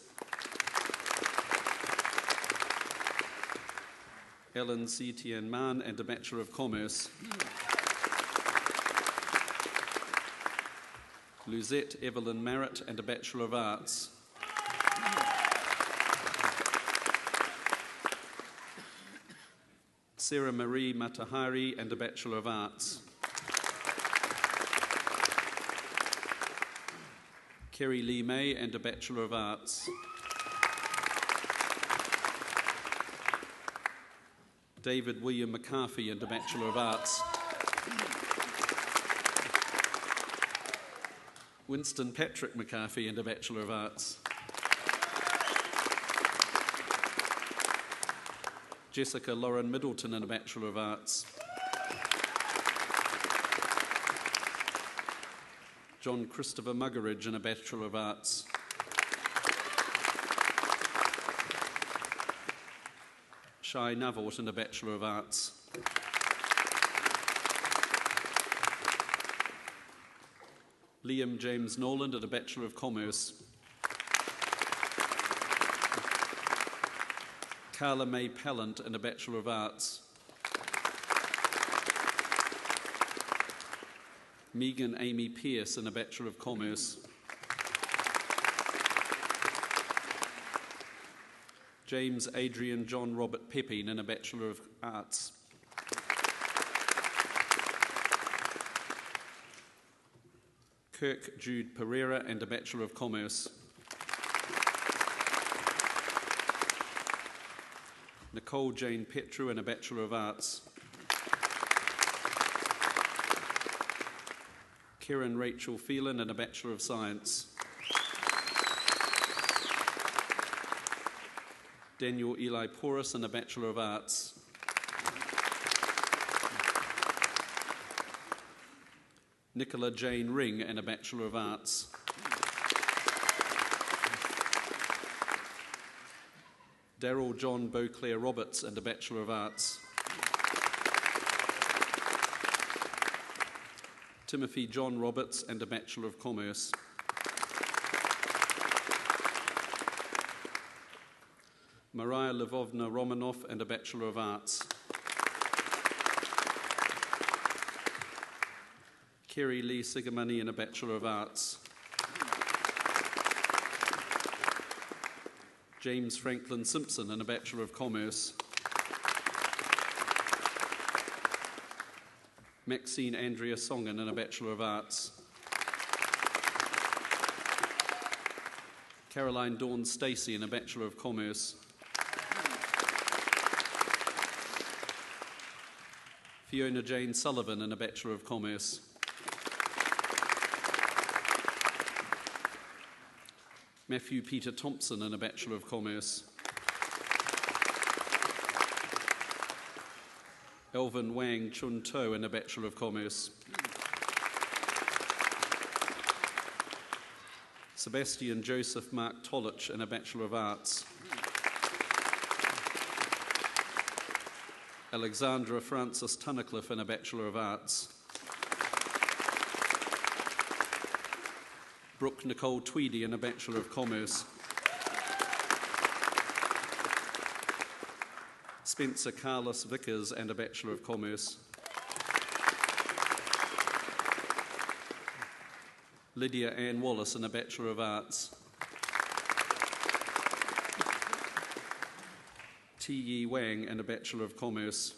Ellen C. Tien Man and a Bachelor of Commerce. Luzette Evelyn Marrett and a Bachelor of Arts. Sarah Marie Matahari and a Bachelor of Arts. Kerry Lee May and a Bachelor of Arts. David William McCarthy and a Bachelor of Arts. Winston Patrick McCarthy and a Bachelor of Arts. Jessica Lauren Middleton and a Bachelor of Arts. John Christopher Muggeridge and a Bachelor of Arts. Shai Navort and a Bachelor of Arts. Liam James Noland and a Bachelor of Commerce. Carla May Pallant and a Bachelor of Arts. Megan Amy Pearce and a Bachelor of Commerce. James Adrian John Robert Pepin and a Bachelor of Arts. Kirk Jude Pereira and a Bachelor of Commerce. Nicole Jane Petru and a Bachelor of Arts. Karen Rachel Phelan and a Bachelor of Science. Daniel Eli Porus and a Bachelor of Arts. Nicola Jane Ring and a Bachelor of Arts. Daryl John Beauclair Roberts and a Bachelor of Arts. Timothy John Roberts and a Bachelor of Commerce. Maria Lvovna Romanov and a Bachelor of Arts. Kerry Lee Sigamani and a Bachelor of Arts. James Franklin Simpson and a Bachelor of Commerce. Maxine Andrea Songen and a Bachelor of Arts. Caroline Dawn Stacey and a Bachelor of Commerce. Fiona Jane Sullivan and a Bachelor of Commerce. Matthew Peter Thompson and a Bachelor of Commerce. Elvin Wang Chun To and a Bachelor of Commerce. Sebastian Joseph Mark Tolich and a Bachelor of Arts. Alexandra Frances Tunnicliffe and a Bachelor of Arts. Brooke Nicole Tweedy and a Bachelor of Commerce. Spencer Carlos Vickers and a Bachelor of Commerce. Lydia Ann Wallace and a Bachelor of Arts. T. Yi Wang and a Bachelor of Commerce.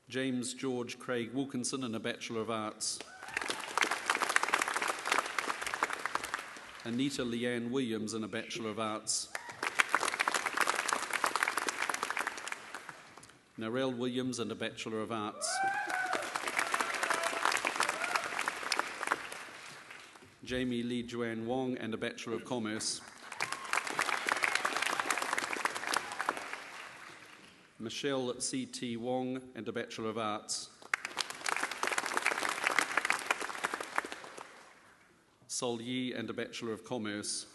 James George Craig Wilkinson and a Bachelor of Arts. Anita Leanne Williams and a Bachelor of Arts. Narelle Williams and a Bachelor of Arts. Jamie Lee Joanne Wong and a Bachelor of Commerce. Michelle C.T. Wong and a Bachelor of Arts. Sol Yi and a Bachelor of Commerce.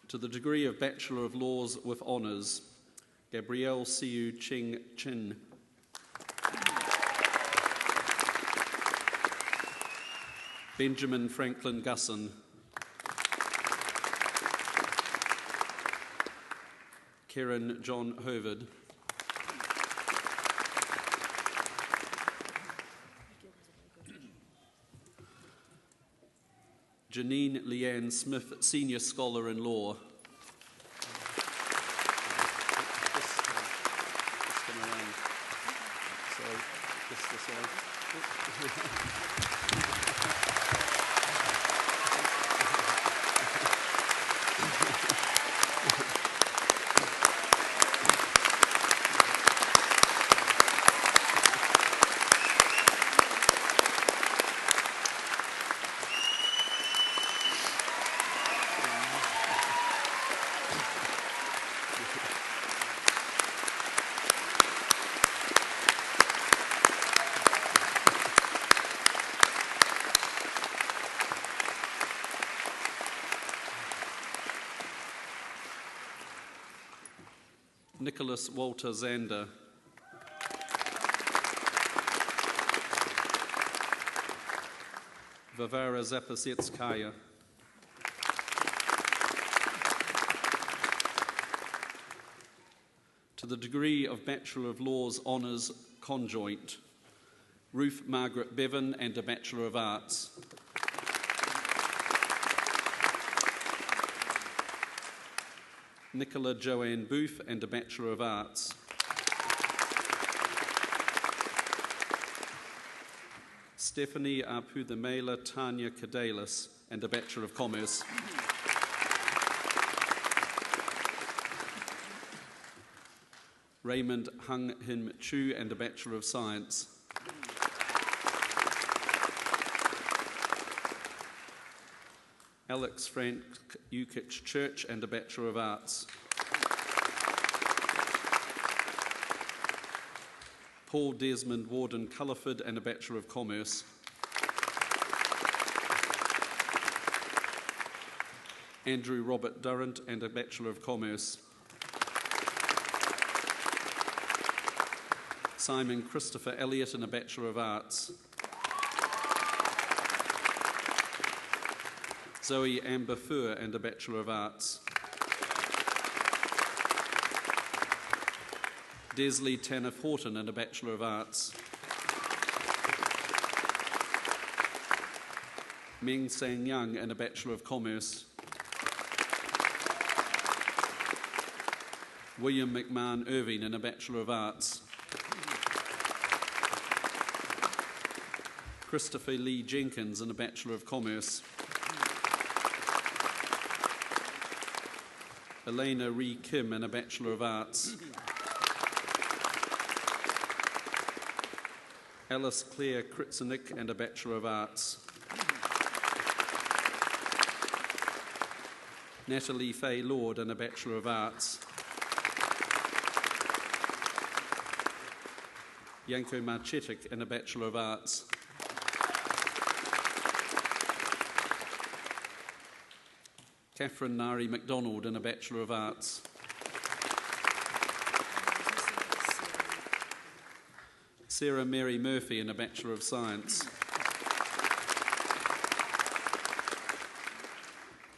To the degree of Bachelor of Laws with Honours, Gabrielle Siu Ching Chin. Benjamin Franklin Gusson. Karen John Hervard. Janine Leanne Smith, Senior Scholar in Law. Nicholas Walter Zander. Vavara Zapasetskaya. To the degree of Bachelor of Laws Honours Conjoint, Ruth Margaret Bevan and a Bachelor of Arts. Nicola Joanne Booth and a Bachelor of Arts. Stephanie Aputhamela Tanya Kadalis and a Bachelor of Commerce. Raymond Hung Hin Chu and a Bachelor of Science. Alex Frank Ukich Church and a Bachelor of Arts. Paul Desmond Warden Culliford and a Bachelor of Commerce. Andrew Robert Durrant and a Bachelor of Commerce. Simon Christopher Elliott and a Bachelor of Arts. Zoe Amber Fur and a Bachelor of Arts. Desley Tanif Horton and a Bachelor of Arts. Meng Sang Young and a Bachelor of Commerce. William McMahon Irving and a Bachelor of Arts. Christopher Lee Jenkins and a Bachelor of Commerce. Elena Ree Kim and a Bachelor of Arts. Alice Claire Kritzenik and a Bachelor of Arts. Natalie Faye Lord and a Bachelor of Arts. Yanko Marchetic and a Bachelor of Arts. Catherine Nari MacDonald and a Bachelor of Arts. Sarah Mary Murphy and a Bachelor of Science.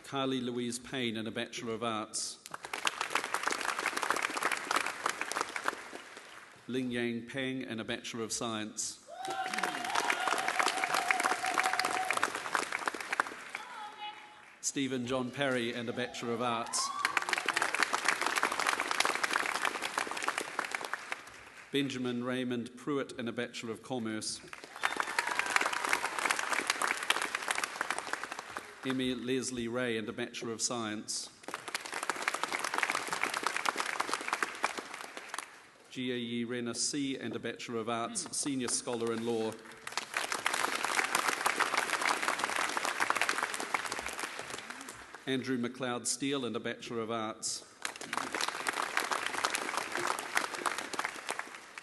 Carly Louise Payne and a Bachelor of Arts. Ling Yang Pang and a Bachelor of Science. Stephen John Parry and a Bachelor of Arts. Benjamin Raymond Pruitt and a Bachelor of Commerce. Emmy Leslie Ray and a Bachelor of Science. Gia Rena C and a Bachelor of Arts, Senior Scholar in Law. Andrew MacLeod Steele and a Bachelor of Arts.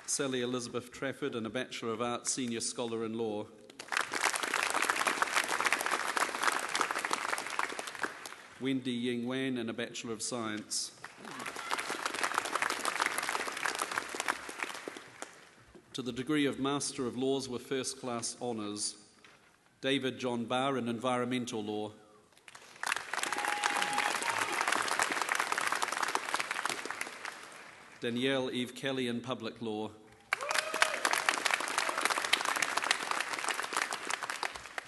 Sally Elizabeth Trafford and a Bachelor of Arts, Senior Scholar in Law. Wendy Ying Wan and a Bachelor of Science. To the degree of Master of Laws with First Class Honours, David John Barr in Environmental Law. Danielle Eve Kelly in Public Law.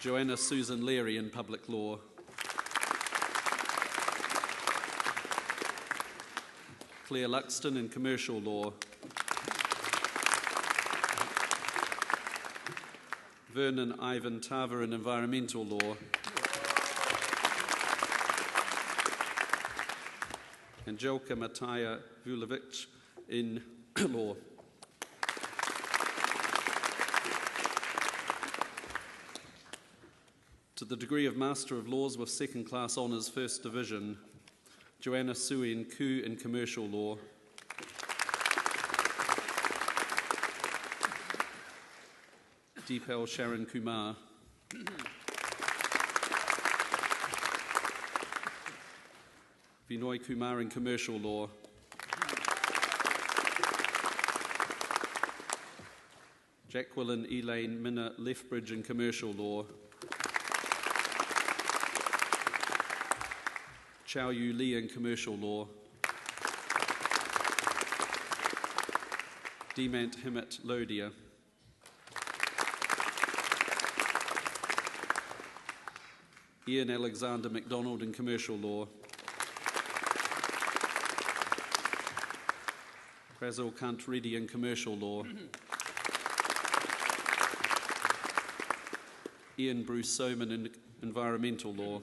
Joanna Susan Leary in Public Law. Claire Luxton in Commercial Law. Vernon Ivan Tarver in Environmental Law. Angelka Matija Vulovic in Law. To the degree of Master of Laws with Second Class Honours, First Division, Joanna Suin Koo in Commercial Law. Deepal Sharon Kumar. Vinoy Kumar in Commercial Law. Jacqueline Elaine Minna Lethbridge in Commercial Law. Chow Yu Lee in Commercial Law. Demant Himmet Lodia. Ian Alexander MacDonald in Commercial Law. Prazil Kant Reddy in Commercial Law. Ian Bruce Soman in Environmental Law.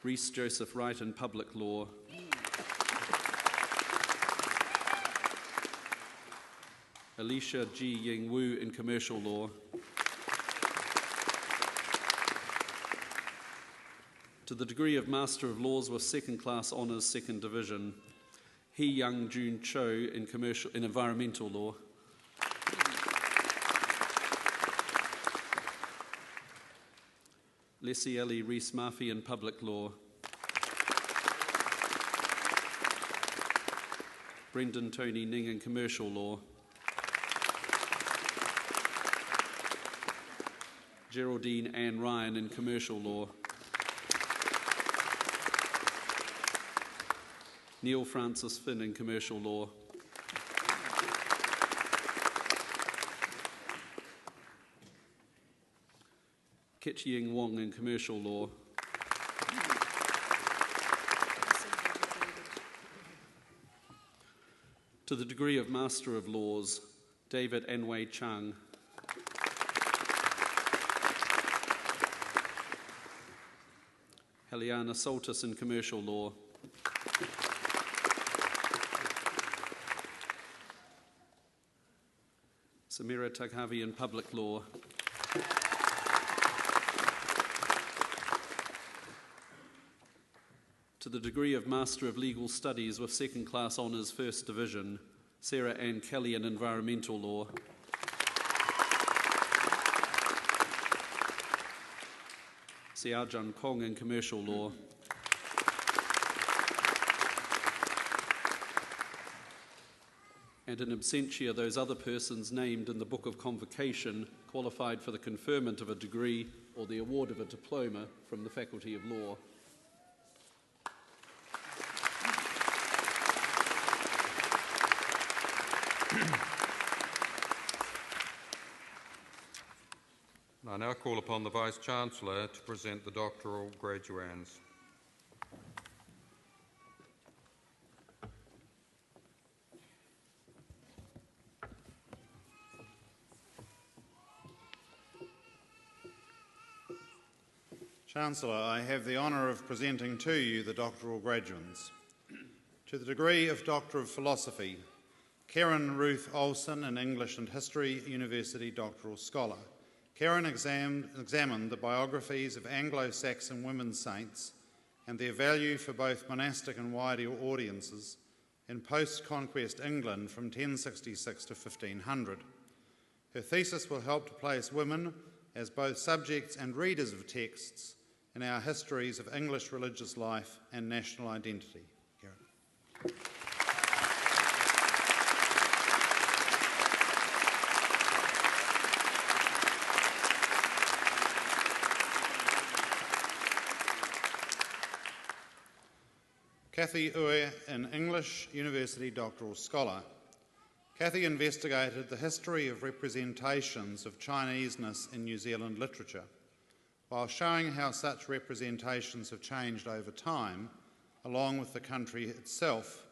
Rhys Joseph Wright in Public Law. Alicia G. Ying Wu in Commercial Law. To the degree of Master of Laws with Second Class Honours, Second Division, He Young Jun Cho in Environmental Law. Leslie Ellie Rees Murphy in Public Law. Brendan Tony Ning in Commercial Law. Geraldine Ann Ryan in Commercial Law. Neil Francis Finn in Commercial Law. Kit Ying Wong in Commercial Law. To the degree of Master of Laws, David Anwei Chung. Heliana Soltis in Commercial Law. Samira Taghavi in Public Law. To the degree of Master of Legal Studies with Second Class Honours, First Division, Sarah Ann Kelly in Environmental Law. Siarjun Kong in Commercial Law. And in absentia, those other persons named in the Book of Convocation qualified for the conferment of a degree or the award of a diploma from the Faculty of Law. I now call upon the Vice-Chancellor to present the doctoral graduands. Chancellor, I have the honour of presenting to you the doctoral graduands. To the degree of Doctor of Philosophy, Karen Ruth Olson in English and History, University Doctoral Scholar. Karen examined the biographies of Anglo-Saxon women saints and their value for both monastic and wider audiences in post-conquest England from 1066 to 1500. Her thesis will help to place women as both subjects and readers of texts in our histories of English religious life and national identity. Karen. Kathy Uwe in English, University Doctoral Scholar. Kathy investigated the history of representations of Chineseness in New Zealand literature. While showing how such representations have changed over time, along with the country itself,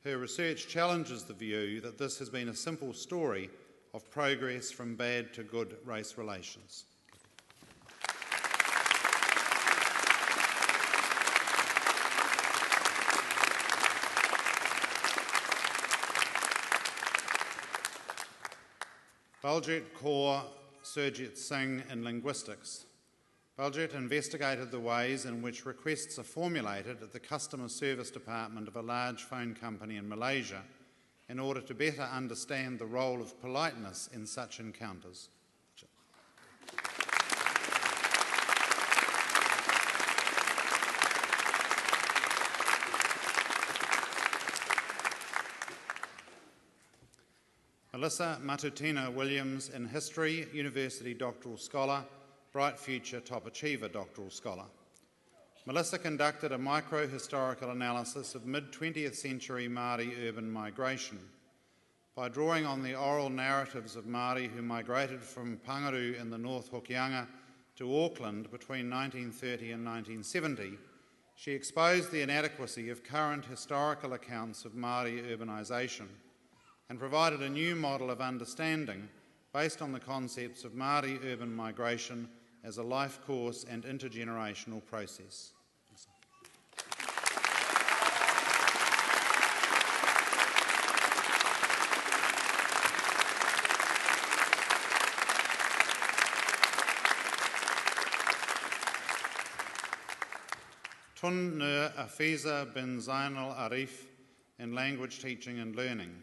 her research challenges the view that this has been a simple story of progress from bad to good race relations. Baljit Kaur Surjit Singh in Linguistics. Baljit investigated the ways in which requests are formulated at the Customer Service Department of a large phone company in Malaysia in order to better understand the role of politeness in such encounters. Melissa Matutina Williams in History, University Doctoral Scholar, Bright Future Top Achiever Doctoral Scholar. Melissa conducted a micro-historical analysis of mid-20th century Māori urban migration. By drawing on the oral narratives of Māori who migrated from Pangaru in the North Hokianga to Auckland between 1930 and 1970, she exposed the inadequacy of current historical accounts of Māori urbanisation and provided a new model of understanding based on the concepts of Māori urban migration as a life course and intergenerational process. Tun Nur Afiza bin Zainal Arif in Language Teaching and Learning.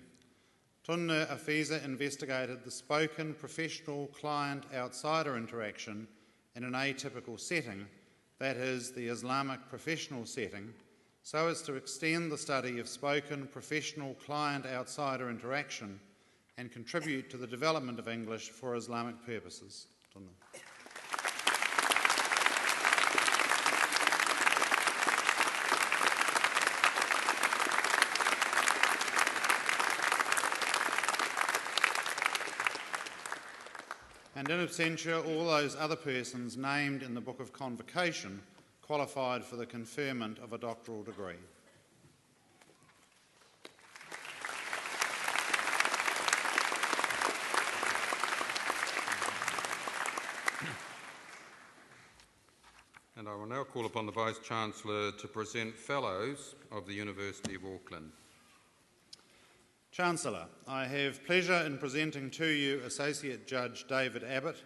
Tun Nur Afiza investigated the spoken professional client-outsider interaction in an atypical setting, that is, the Islamic professional setting, so as to extend the study of spoken professional client-outsider interaction and contribute to the development of English for Islamic purposes. Tun Nur. And in absentia, all those other persons named in the Book of Convocation qualified for the conferment of a doctoral degree. And I will now call upon the Vice-Chancellor to present Fellows of the University of Auckland. Chancellor, I have pleasure in presenting to you Associate Judge David Abbott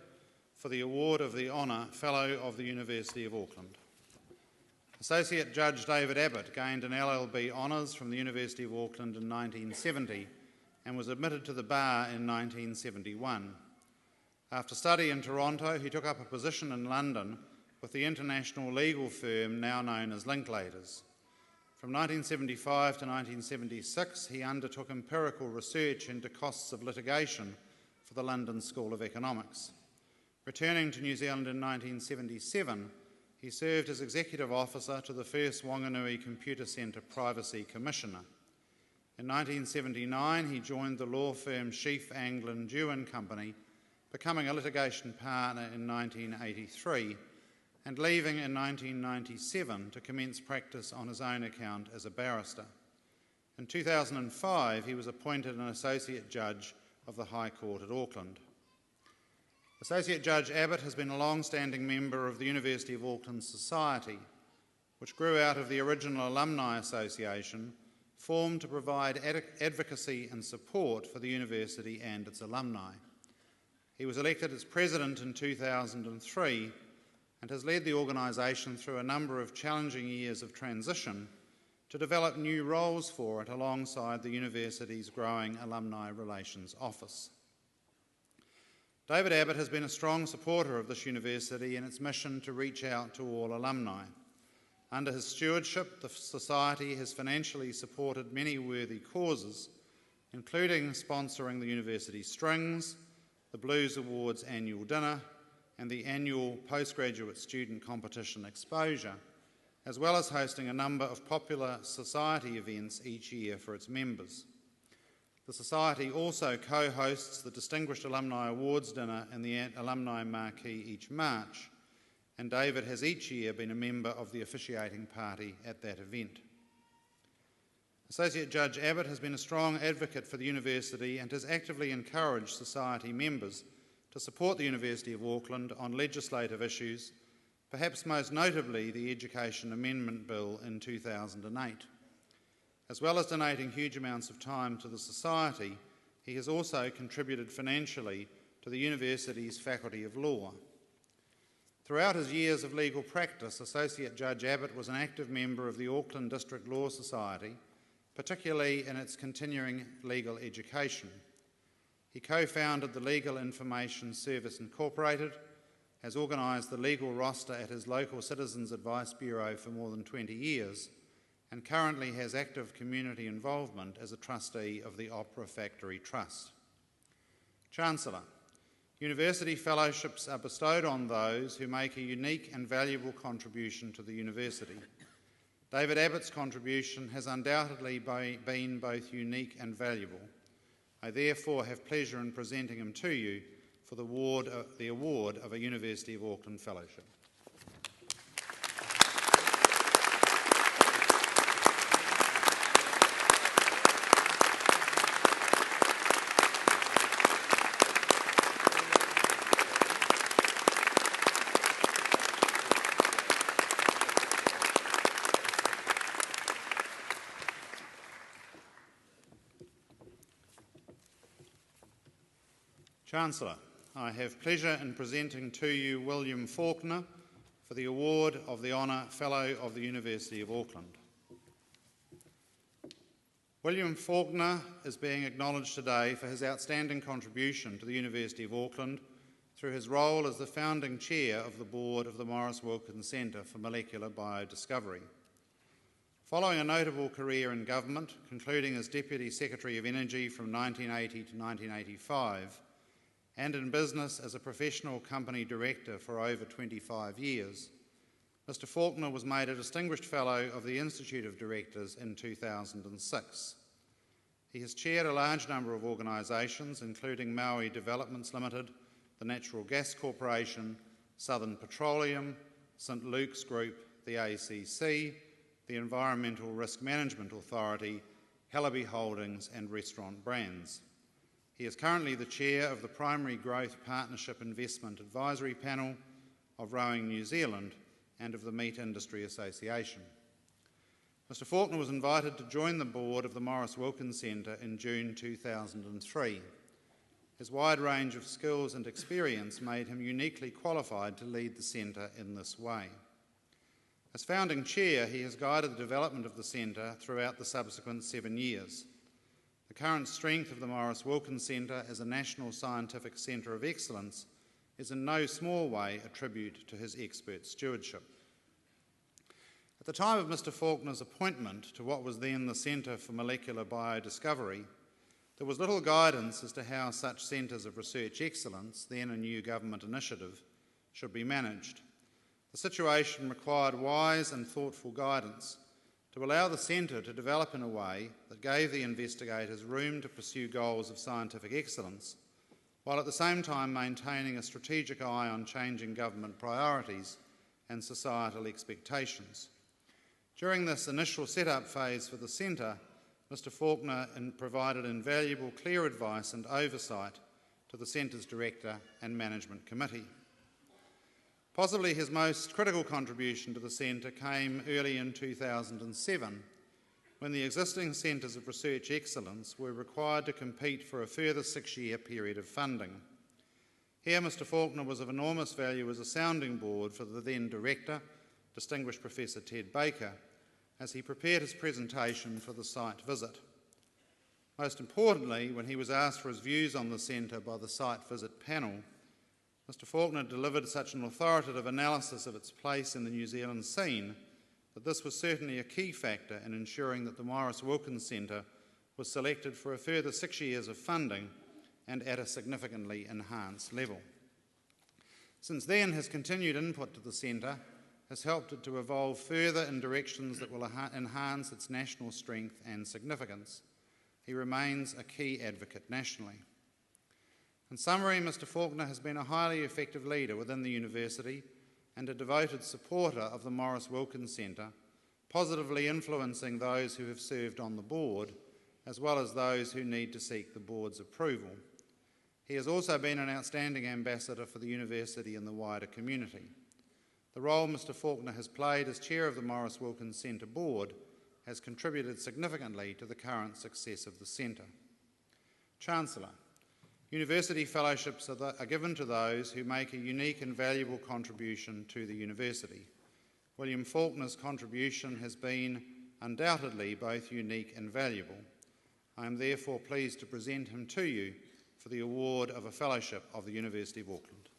for the award of the honour Fellow of the University of Auckland. Associate Judge David Abbott gained an LLB honours from the University of Auckland in 1970 and was admitted to the bar in 1971. After study in Toronto, he took up a position in London with the international legal firm now known as Linklaters. From 1975 to 1976, he undertook empirical research into costs of litigation for the London School of Economics. Returning to New Zealand in 1977, he served as Executive Officer to the first Wanganui Computer Centre Privacy Commissioner. In 1979, he joined the law firm Sheaf, Anglin, Dewan Company, becoming a litigation partner in 1983, and leaving in 1997 to commence practice on his own account as a barrister. In 2005, he was appointed an Associate Judge of the High Court at Auckland. Associate Judge Abbott has been a long-standing member of the University of Auckland Society, which grew out of the original Alumni Association, formed to provide advocacy and support for the university and its alumni. He was elected as president in 2003 and has led the organisation through a number of challenging years of transition to develop new roles for it alongside the university's growing Alumni Relations Office. David Abbott has been a strong supporter of this university in its mission to reach out to all alumni. Under his stewardship, the Society has financially supported many worthy causes, including sponsoring the University Strings, the Blues Awards annual dinner, and the annual postgraduate student competition Exposure, as well as hosting a number of popular Society events each year for its members. The Society also co-hosts the Distinguished Alumni Awards dinner and the Alumni Marquee each March, and David has each year been a member of the officiating party at that event. Associate Judge Abbott has been a strong advocate for the university and has actively encouraged Society members to support the University of Auckland on legislative issues, perhaps most notably the Education Amendment Bill in 2008. As well as donating huge amounts of time to the Society, he has also contributed financially to the university's Faculty of Law. Throughout his years of legal practice, Associate Judge Abbott was an active member of the Auckland District Law Society, particularly in its continuing legal education. He co-founded the Legal Information Service Incorporated, has organised the legal roster at his local Citizens Advice Bureau for more than 20 years, and currently has active community involvement as a trustee of the Opera Factory Trust. Chancellor, university fellowships are bestowed on those who make a unique and valuable contribution to the university. David Abbott's contribution has undoubtedly been both unique and valuable. I therefore have pleasure in presenting him to you for the award of a University of Auckland Fellowship. Chancellor, I have pleasure in presenting to you William Faulkner for the award of the Honour Fellow of the University of Auckland. William Faulkner is being acknowledged today for his outstanding contribution to the University of Auckland through his role as the founding chair of the board of the Maurice Wilkins Centre for Molecular Biodiscovery. Following a notable career in government, concluding as Deputy Secretary of Energy from 1980 to 1985, and in business as a professional company director for over 25 years, Mr. Faulkner was made a Distinguished Fellow of the Institute of Directors in 2006. He has chaired a large number of organisations, including Maui Developments Limited, the Natural Gas Corporation, Southern Petroleum, St Luke's Group, the ACC, the Environmental Risk Management Authority, Hellaby Holdings and Restaurant Brands. He is currently the chair of the Primary Growth Partnership Investment Advisory Panel of Rowing New Zealand and of the Meat Industry Association. Mr. Faulkner was invited to join the board of the Maurice Wilkins Centre in June 2003. His wide range of skills and experience made him uniquely qualified to lead the centre in this way. As founding chair, he has guided the development of the centre throughout the subsequent 7 years. The current strength of the Maurice Wilkins Centre as a national scientific centre of excellence is in no small way a tribute to his expert stewardship. At the time of Mr. Faulkner's appointment to what was then the Centre for Molecular Biodiscovery, there was little guidance as to how such centres of research excellence, then a new government initiative, should be managed. The situation required wise and thoughtful guidance to allow the centre to develop in a way that gave the investigators room to pursue goals of scientific excellence, while at the same time maintaining a strategic eye on changing government priorities and societal expectations. During this initial set-up phase for the centre, Mr. Faulkner provided invaluable clear advice and oversight to the centre's director and management committee. Possibly his most critical contribution to the centre came early in 2007, when the existing centres of research excellence were required to compete for a further 6-year period of funding. Here, Mr. Faulkner was of enormous value as a sounding board for the then director, Distinguished Professor Ted Baker, as he prepared his presentation for the site visit. Most importantly, when he was asked for his views on the centre by the site visit panel, Mr. Faulkner delivered such an authoritative analysis of its place in the New Zealand scene that this was certainly a key factor in ensuring that the Maurice Wilkins Centre was selected for a further 6 years of funding and at a significantly enhanced level. Since then, his continued input to the centre has helped it to evolve further in directions that will enhance its national strength and significance. He remains a key advocate nationally. In summary, Mr. Faulkner has been a highly effective leader within the university and a devoted supporter of the Maurice Wilkins Centre, positively influencing those who have served on the board, as well as those who need to seek the board's approval. He has also been an outstanding ambassador for the university and the wider community. The role Mr. Faulkner has played as chair of the Maurice Wilkins Centre board has contributed significantly to the current success of the centre. Chancellor, university fellowships are given to those who make a unique and valuable contribution to the university. William Faulkner's contribution has been undoubtedly both unique and valuable. I am therefore pleased to present him to you for the award of a fellowship of the University of Auckland.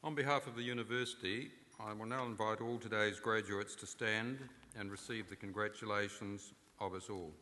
On behalf of the University, I will now invite all today's graduates to stand and receive the congratulations of us all.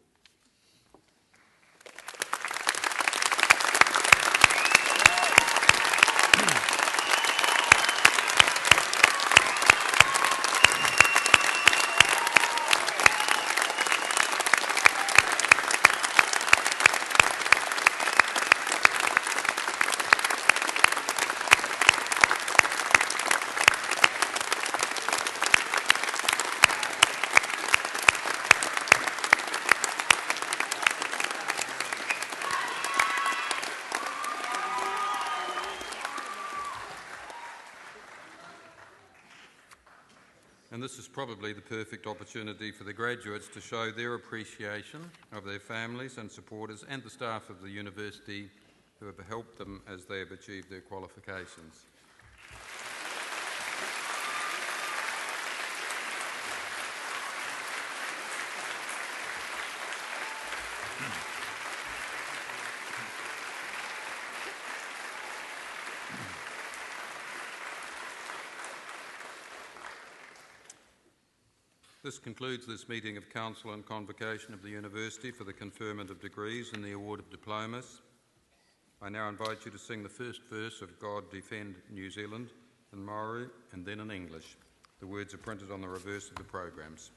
And this is probably the perfect opportunity for the graduates to show their appreciation of their families and supporters and the staff of the university who have helped them as they have achieved their qualifications. This concludes this meeting of Council and Convocation of the University for the conferment of degrees and the award of diplomas. I now invite you to sing the first verse of God Defend New Zealand in Maori and then in English. The words are printed on the reverse of the programs.